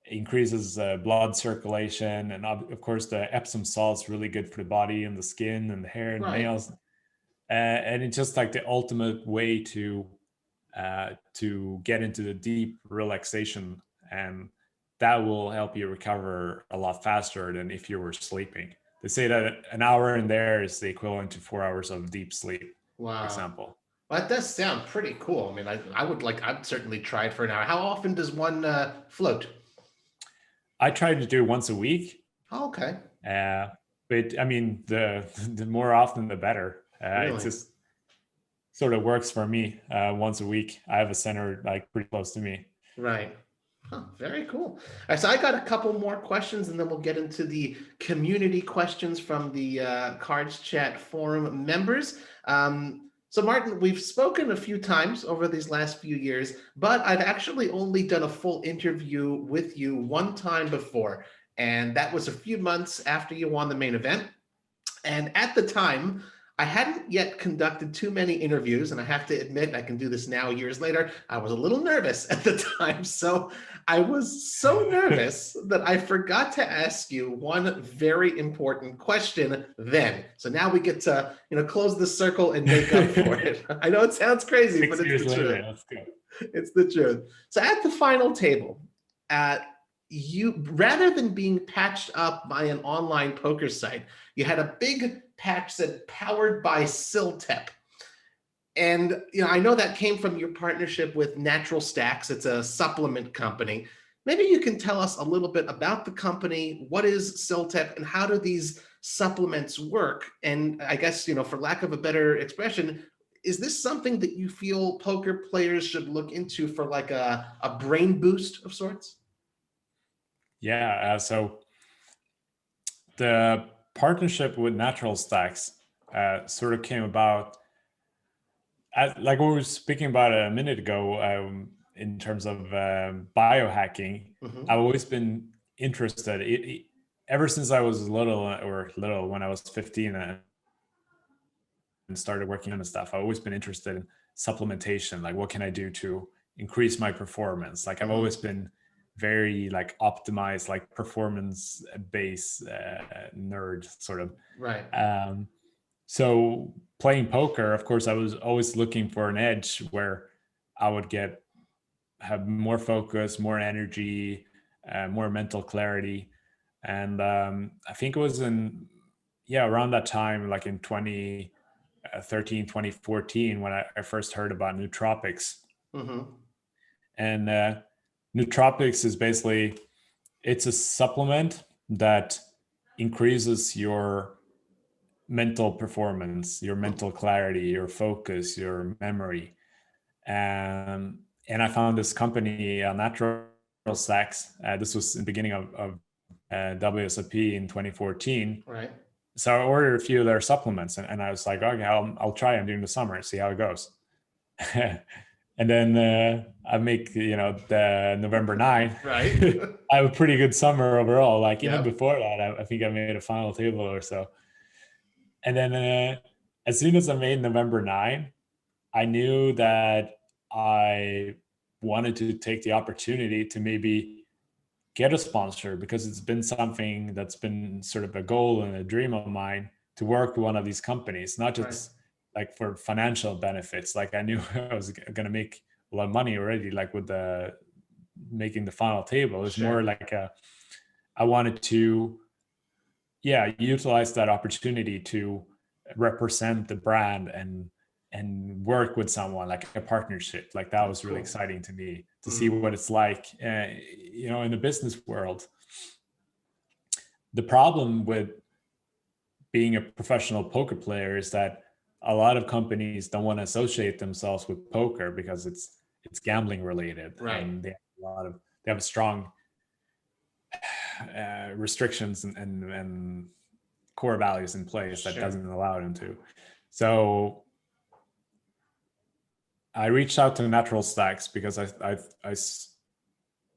increases blood circulation. And of course, the Epsom salt is really good for the body and the skin and the hair and Right. nails. And it's just like the ultimate way to get into the deep relaxation, and that will help you recover a lot faster than if you were sleeping. They say that an hour in there is the equivalent to 4 hours of deep sleep, for Wow. example. Well, that does sound pretty cool. I mean, I'd certainly try it for an hour. How often does one float? I try to do once a week. Oh, okay. But I mean, the more often, the better. It Really? just sort of works for me. Once a week, I have a center like pretty close to me. Right. Huh, very cool. All right, so I got a couple more questions, and then we'll get into the community questions from the CardsChat forum members. So Martin, we've spoken a few times over these last few years, but I've actually only done a full interview with you one time before, and that was a few months after you won the main event. And at the time, I hadn't yet conducted too many interviews, and I have to admit, I can do this now years later. I was a little nervous at the time. So I was so nervous that I forgot to ask you one very important question then. So now we get to, close the circle and make up for it. I know it sounds crazy, but it's the truth. Let's go. It's the truth. So at the final table, you, rather than being patched up by an online poker site, you had a big patch said powered by Siltep. And I know that came from your partnership with Natural Stacks. It's a supplement company. Maybe you can tell us a little bit about the company. What is Siltep and how do these supplements work? And I guess, for lack of a better expression, is this something that you feel poker players should look into for like a brain boost of sorts? Yeah. So the partnership with Natural Stacks sort of came about, like we were speaking about a minute ago, in terms of biohacking. Mm-hmm. I've always been interested ever since I was little when I was 15 and started working on the stuff. I've always been interested in supplementation. Like, what can I do to increase my performance? Like, I've always been very like optimized, like performance based nerd sort of. Right. So playing poker, of course, I was always looking for an edge where I would have more focus, more energy, more mental clarity. And I think it was around that time, like in 2013, 2014, when I first heard about Nootropics. Mm-hmm. And Nootropics is basically, it's a supplement that increases your mental performance, your mental clarity, your focus, your memory. And I found this company, Natural Stacks. This was in the beginning of Wsop in 2014. Right. So I ordered a few of their supplements, and I was like, okay, I'll try them during the summer and see how it goes. And then I make, the November 9. Right. I have a pretty good summer overall. Like even before that, I think I made a final table or so. And then as soon as I made November 9, I knew that I wanted to take the opportunity to maybe get a sponsor, because it's been something that's been sort of a goal and a dream of mine to work with one of these companies, not just like for financial benefits. Like I knew I was going to make a lot of money already, like with making the final table. It's more like I wanted to, utilize that opportunity to represent the brand and work with someone, like a partnership. Like that was really exciting to me, to see what it's like, in the business world. The problem with being a professional poker player is that a lot of companies don't want to associate themselves with poker because it's gambling related, and they have strong restrictions and core values in place that doesn't allow them to. So I reached out to Natural Stacks because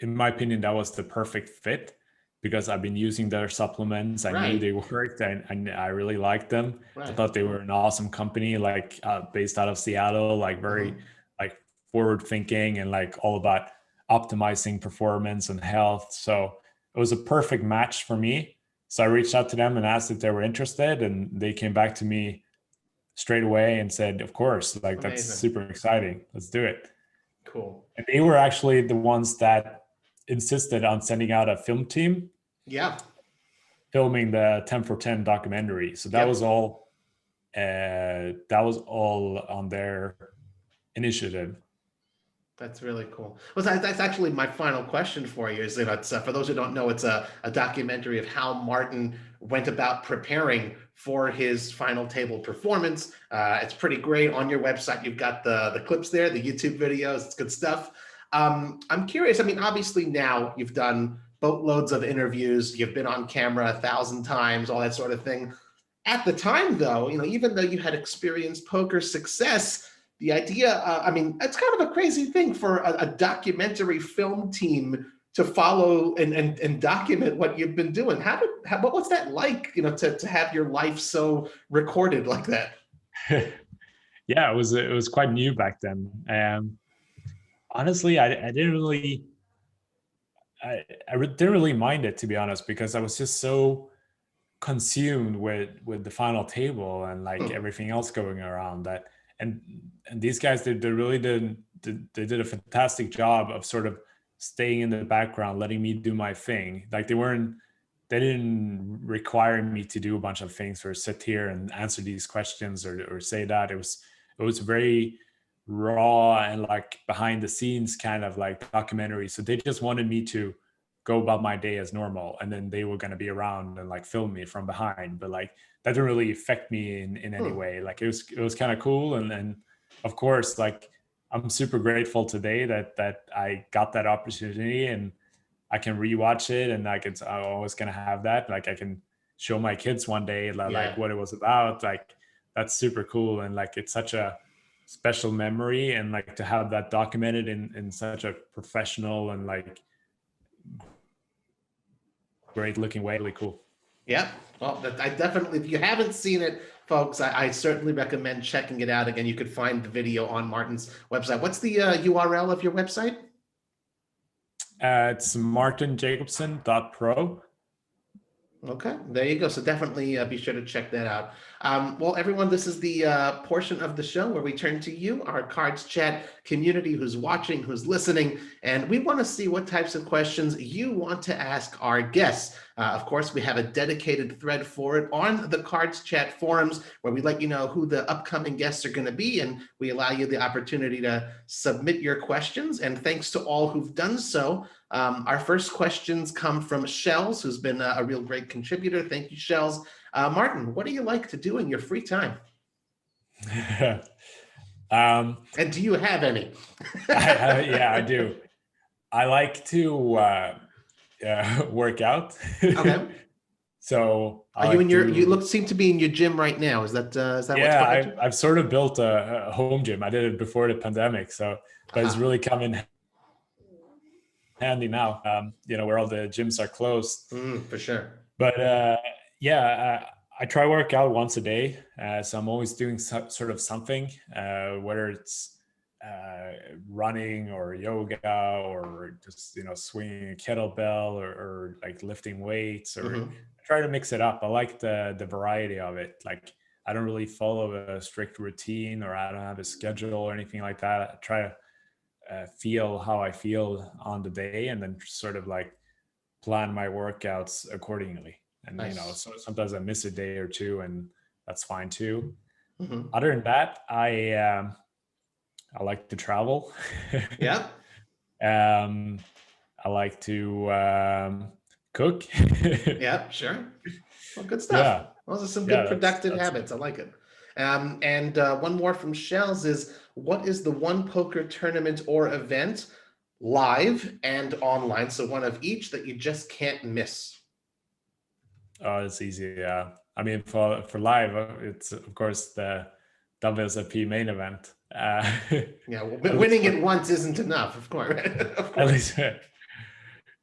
in my opinion, that was the perfect fit, because I've been using their supplements. I knew they worked, and I really liked them. I thought they were an awesome company, like based out of Seattle, like very like forward thinking and like all about optimizing performance and health. So it was a perfect match for me. So I reached out to them and asked if they were interested, and they came back to me straight away and said, of course, like that's super exciting. Let's do it. Cool. And they were actually the ones that insisted on sending out a film team. Yeah. Filming the 10 for 10 documentary. So that was all on their initiative. That's really cool. Well, that's actually my final question for you. Is it's for those who don't know, it's a documentary of how Martin went about preparing for his final table performance. It's pretty great. On your website, you've got the clips there, the YouTube videos. It's good stuff. I'm curious. I mean, obviously now you've done boatloads of interviews. You've been on camera 1,000 times, all that sort of thing. At the time, though, even though you had experienced poker success, the idea, I mean, it's kind of a crazy thing for a documentary film team to follow and document what you've been doing. What was that like, to have your life so recorded like that? Yeah, it was quite new back then. Honestly, I didn't really, I didn't really mind it, to be honest, because I was just so consumed with the final table and like everything else going around that. And these guys, they really they did a fantastic job of sort of staying in the background, letting me do my thing. Like they didn't require me to do a bunch of things or sit here and answer these questions or say that. It was very raw and like behind the scenes kind of like documentary. So they just wanted me to go about my day as normal, and then they were going to be around and like film me from behind, but like that didn't really affect me in any way. Like it was kind of cool. And then of course, like I'm super grateful today that I got that opportunity, and I can rewatch it, and like I'm always going to have that. Like I can show my kids one day like what it was about. Like that's super cool. And like it's such a special memory, and like to have that documented in such a professional and like great looking way. Really cool. Yeah. Well, I definitely, if you haven't seen it, folks, I certainly recommend checking it out. Again, you could find the video on Martin's website. What's the URL of your website? It's martinjacobsen.pro. Okay, there you go. So definitely be sure to check that out. Well, everyone, this is the portion of the show where we turn to you, our Cards Chat community who's watching, who's listening, and we want to see what types of questions you want to ask our guests. Of course, we have a dedicated thread for it on the Cards Chat forums where we let you know who the upcoming guests are going to be, and we allow you the opportunity to submit your questions. And thanks to all who've done so. Our first questions come from Shells, who's been a real great contributor. Thank you, Shells. Martin, what do you like to do in your free time? And do you have any? Yeah, I do. I like to work out. Okay. So are you in your? You seem to be in your gym right now. Is that what's behind you? I've sort of built a home gym. I did it before the pandemic, but it's really come in handy now. Where all the gyms are closed. For sure. But I try work out once a day. So I'm always doing sort of something, whether it's running or yoga or just swinging a kettlebell or like lifting weights, or I try to mix it up. I like the variety of it. Like I don't really follow a strict routine, or I don't have a schedule or anything like that. I try to feel how I feel on the day, and then sort of like plan my workouts accordingly. And nice. So sometimes I miss a day or two, and that's fine too. Other than that, I like to travel. Yeah. I like to cook. Yeah, sure. Well, good stuff. Yeah. Those are some good productive habits. I like it. And one more from Shells is, what is the one poker tournament or event, live and online, so one of each, that you just can't miss? Oh, it's easy. Yeah. I mean, for live, it's of course the WSOP main event. Yeah, well, winning it once isn't enough, of course. Of course. At least,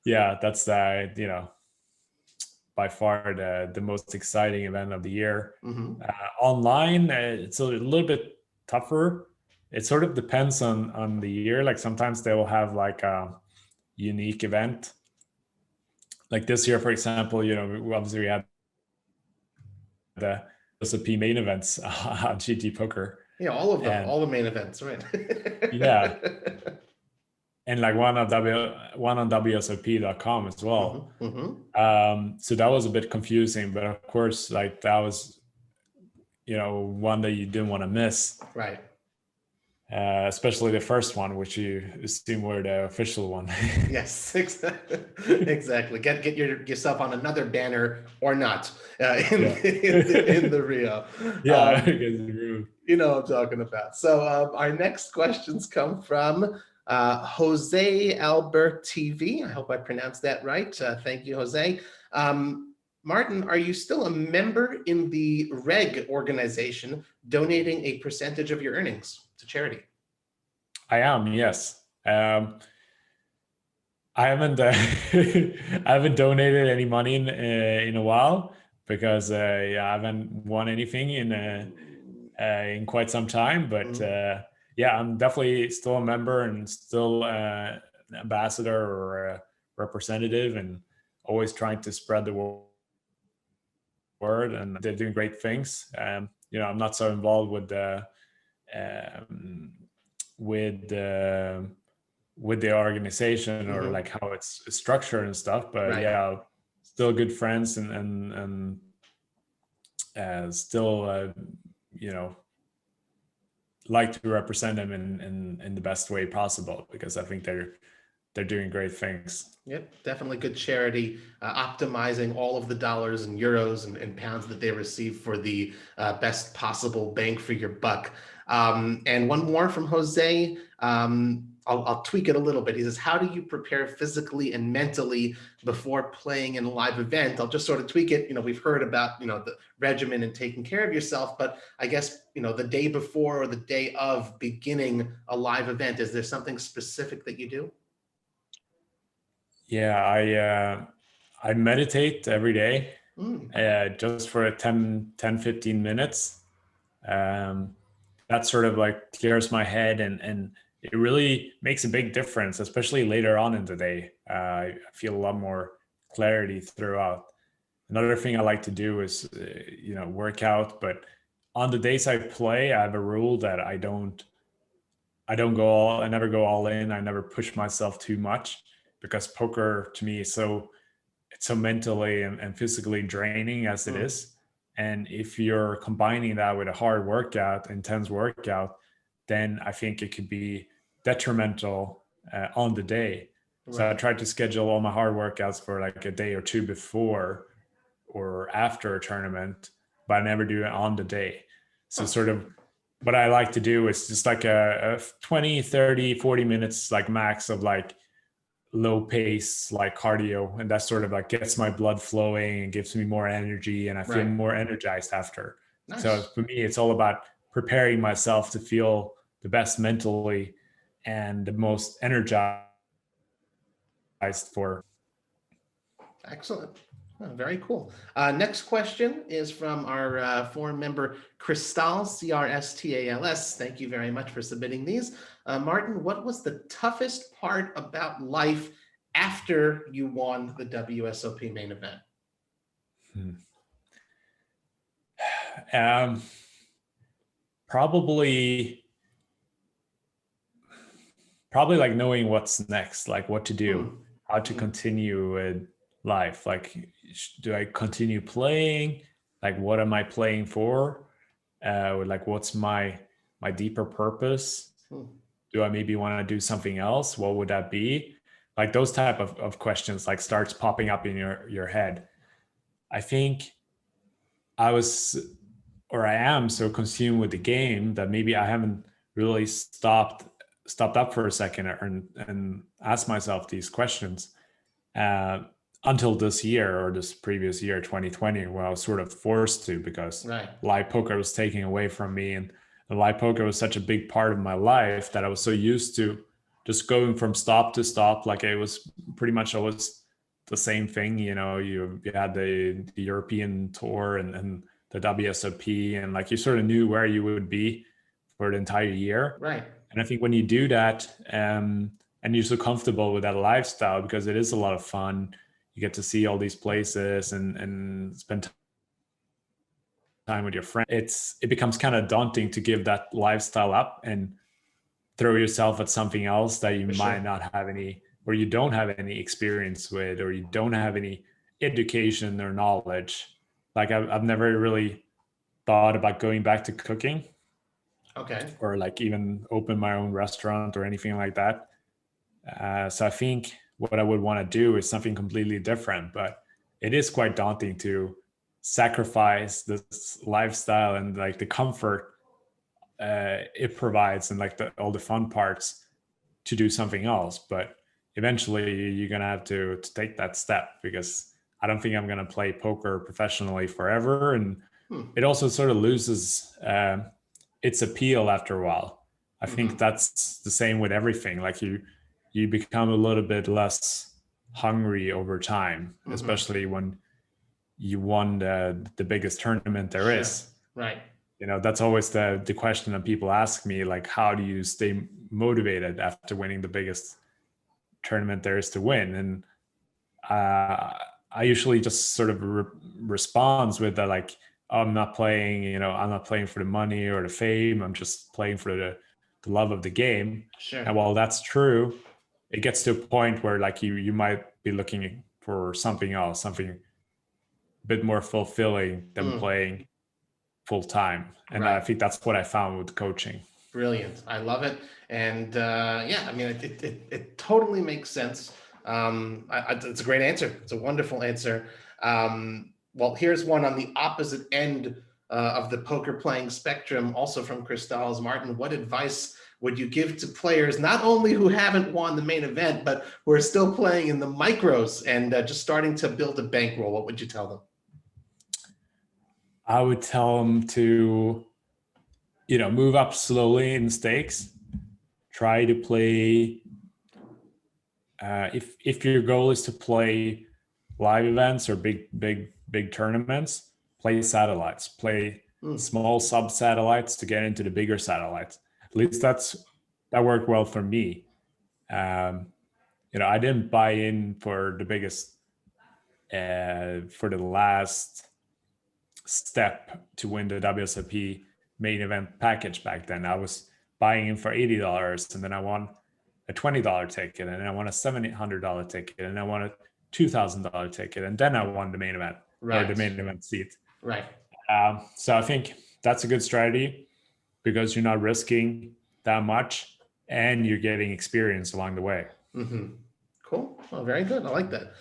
yeah, that's by far the most exciting event of the year. Online, it's a little bit tougher. It sort of depends on the year. Like sometimes they will have like a unique event. Like this year, for example, obviously we had the WSOP main events on GT Poker. Yeah, all of them, all the main events, right? Yeah. And like one on WSOP.com as well. So that was a bit confusing, but of course, like that was, one that you didn't want to miss. Right. Especially the first one, which you assume were the official one. Yes, exactly. Get yourself on another banner or not in the Rio. Yeah, you know what I'm talking about. So our next questions come from Jose Albert TV. I hope I pronounced that right. Thank you, Jose. Martin, are you still a member in the REG organization, donating a percentage of your earnings to charity? I am, yes. I haven't I haven't donated any money in a while because I haven't won anything in quite some time. But yeah, I'm definitely still a member and still an ambassador or a representative, and always trying to spread the word. And they're doing great things. I'm not so involved with the organization or like how it's structured and stuff, but yeah, still good friends and still like to represent them in the best way possible, because I think they're doing great things. Yep, definitely good charity, optimizing all of the dollars and euros and pounds that they receive for the best possible bang for your buck. And one more from Jose. I'll tweak it a little bit. He says, how do you prepare physically and mentally before playing in a live event? I'll just sort of tweak it. We've heard about, the regimen and taking care of yourself, but I guess, the day before or the day of beginning a live event, is there something specific that you do? Yeah, I meditate every day, just for 10-15 minutes. That sort of like clears my head, and it really makes a big difference, especially later on in the day. I feel a lot more clarity throughout. Another thing I like to do is, work out, but on the days I play, I have a rule that I never go all in. I never push myself too much, because poker to me it's so mentally and physically draining as it is. And if you're combining that with a hard workout, intense workout, then I think it could be detrimental on the day. Right. So I try to schedule all my hard workouts for like a day or two before or after a tournament, but I never do it on the day. So sort of what I like to do is just like a 20, 30, 40 minutes like max of like low pace like cardio, and that sort of like gets my blood flowing and gives me more energy, and I feel more energized after. Nice. So for me, it's all about preparing myself to feel the best mentally and the most energized for. Excellent. Oh, very cool. Next question is from our forum member, Cristal, CRSTALS. Thank you very much for submitting these. Martin, what was the toughest part about life after you won the WSOP main event? Probably like knowing what's next, like what to do, how to continue with life. Like, do I continue playing? Like, what am I playing for? Like, what's my deeper purpose? Do I maybe want to do something else? What would that be? Like those type of questions like starts popping up in your head. I think I am so consumed with the game that maybe I haven't really stopped up for a second and asked myself these questions until this year or this previous year, 2020, where I was sort of forced to, because live poker was taken away from me, and live poker was such a big part of my life that I was so used to just going from stop to stop. Like it was pretty much always the same thing. You had the European tour and the WSOP, and like you sort of knew where you would be for the entire year. Right. And I think when you do that, and you're so comfortable with that lifestyle, because it is a lot of fun, you get to see all these places and spend time with your friends. It becomes kind of daunting to give that lifestyle up and throw yourself at something else that you might not have any, or you don't have any experience with, or you don't have any education or knowledge. Like I've never really thought about going back to cooking. Okay. Or like even open my own restaurant or anything like that. So I think what I would want to do is something completely different, but it is quite daunting to sacrifice this lifestyle and like the comfort it provides and like all the fun parts to do something else. But eventually you're going to have to take that step, because I don't think I'm going to play poker professionally forever. And it also sort of loses its appeal after a while. I think that's the same with everything. Like you become a little bit less hungry over time, especially when you won the biggest tournament there is. Right. That's always the question that people ask me, like, how do you stay motivated after winning the biggest tournament there is to win? And I usually just sort of responds with that, like, I'm not playing, I'm not playing for the money or the fame. I'm just playing for the love of the game. Sure. And while that's true, it gets to a point where like you might be looking for something else, something a bit more fulfilling than playing full time. And I think that's what I found with coaching. Brilliant. I love it. And I mean, it totally makes sense. It's a great answer. It's a wonderful answer. Well, here's one on the opposite end of the poker playing spectrum, also from Crystals. Martin, what advice would you give to players, not only who haven't won the main event, but who are still playing in the micros and just starting to build a bankroll? What would you tell them? I would tell them to, move up slowly in stakes. Try to play, if your goal is to play live events or big tournaments, play satellites, play small sub satellites to get into the bigger satellites. At least that worked well for me. I didn't buy in for the biggest, for the last step to win the WSOP main event package back then. I was buying in for $80, and then I won a $20 ticket, and then I won a $700 ticket, and I won a $2,000 ticket, and then I won the main event or the main event seat. Right. So I think that's a good strategy, because you're not risking that much and you're getting experience along the way. Cool. Well, very good. I like that.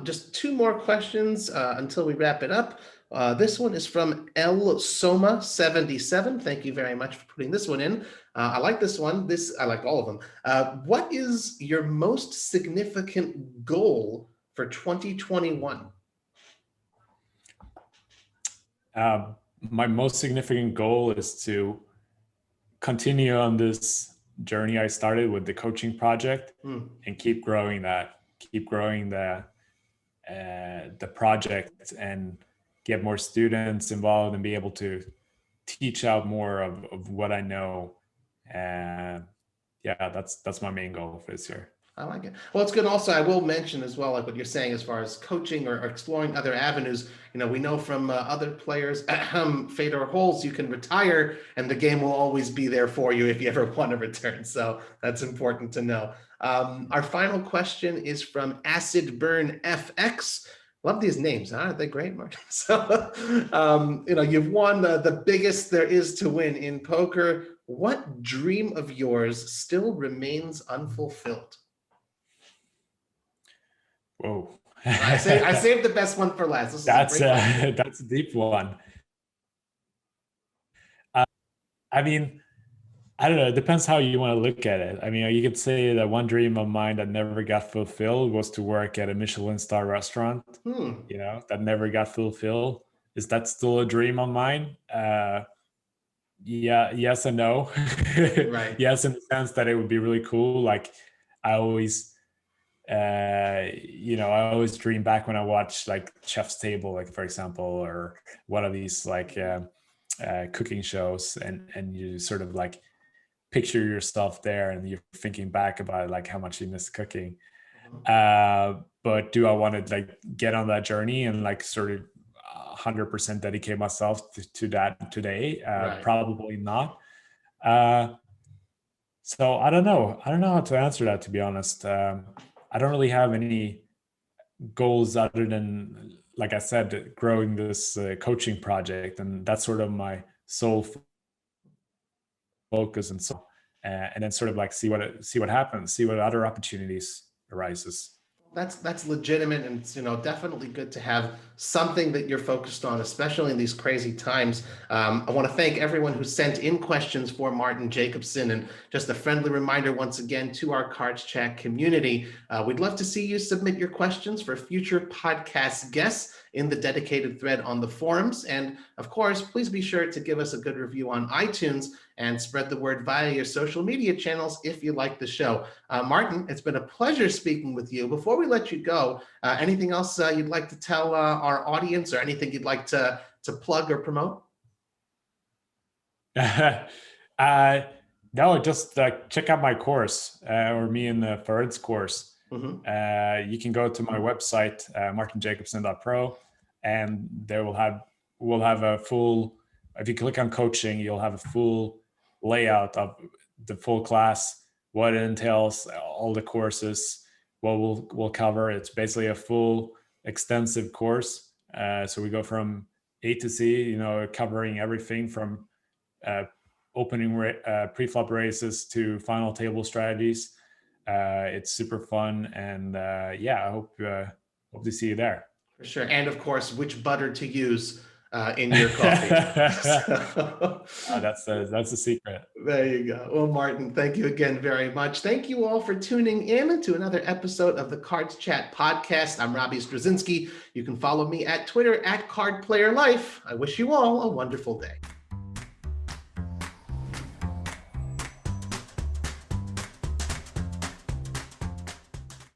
Just two more questions until we wrap it up. This one is from El Soma 77. Thank you very much for putting this one in. I like this one. I like all of them. What is your most significant goal for 2021? My most significant goal is to continue on this journey I started with the coaching project and keep growing the project and get more students involved and be able to teach out more of what I know. And that's my main goal for this year. I like it. Well, it's good. Also, I will mention as well, like what you're saying, as far as coaching or exploring other avenues. We know from other players, Fedor Holes, you can retire and the game will always be there for you if you ever want to return. So that's important to know. Our final question is from Acid Burn FX. Love these names. Aren't they great, Mark? So, you've won the biggest there is to win in poker. What dream of yours still remains unfulfilled? Whoa. I saved the best one for last. That's a deep one. I mean, I don't know. It depends how you want to look at it. I mean, you could say that one dream of mine that never got fulfilled was to work at a Michelin star restaurant, that never got fulfilled. Is that still a dream of mine? Yeah, yes and no. Right. Yes, in the sense that it would be really cool. Like I always, I always dream back when I watch like Chef's Table, like for example, or one of these like cooking shows, and you sort of like picture yourself there, and you're thinking back about like how much you miss cooking. Mhm. But do I want to like get on that journey and like sort of 100% dedicate myself to that today? Right. Probably not. Uh, so I don't know. I don't know how to answer that, to be honest. I don't really have any goals other than, like I said, growing this coaching project, and that's sort of my sole focus. And so, and then sort of like see what happens, see what other opportunities arises. That's legitimate, and it's, definitely good to have something that you're focused on, especially in these crazy times. I want to thank everyone who sent in questions for Martin Jacobson, and just a friendly reminder once again to our Cards Chat community. We'd love to see you submit your questions for future podcast guests in the dedicated thread on the forums. And of course, please be sure to give us a good review on iTunes and spread the word via your social media channels if you like the show. Martin, it's been a pleasure speaking with you. Before we let you go, anything else you'd like to tell our audience, or anything you'd like to plug or promote? uh, no, just check out my course, or me and the Ferd's course. Mhm. You can go to my website, martinjacobsen.pro, and there we'll have a full. If you click on coaching, you'll have a full layout of the full class, what it entails, all the courses, what we'll cover. It's basically a full extensive course. So we go from A to Z, covering everything from uh, pre-flop races to final table strategies. It's super fun, and yeah, I hope to see you there. For sure. And of course, which butter to use in your coffee. That's a secret. There you go. Well, Martin, thank you again very much. Thank you all for tuning in to another episode of the Cards Chat podcast. I'm Robbie Strazynski. You can follow me at Twitter at CardPlayerLife. I wish you all a wonderful day.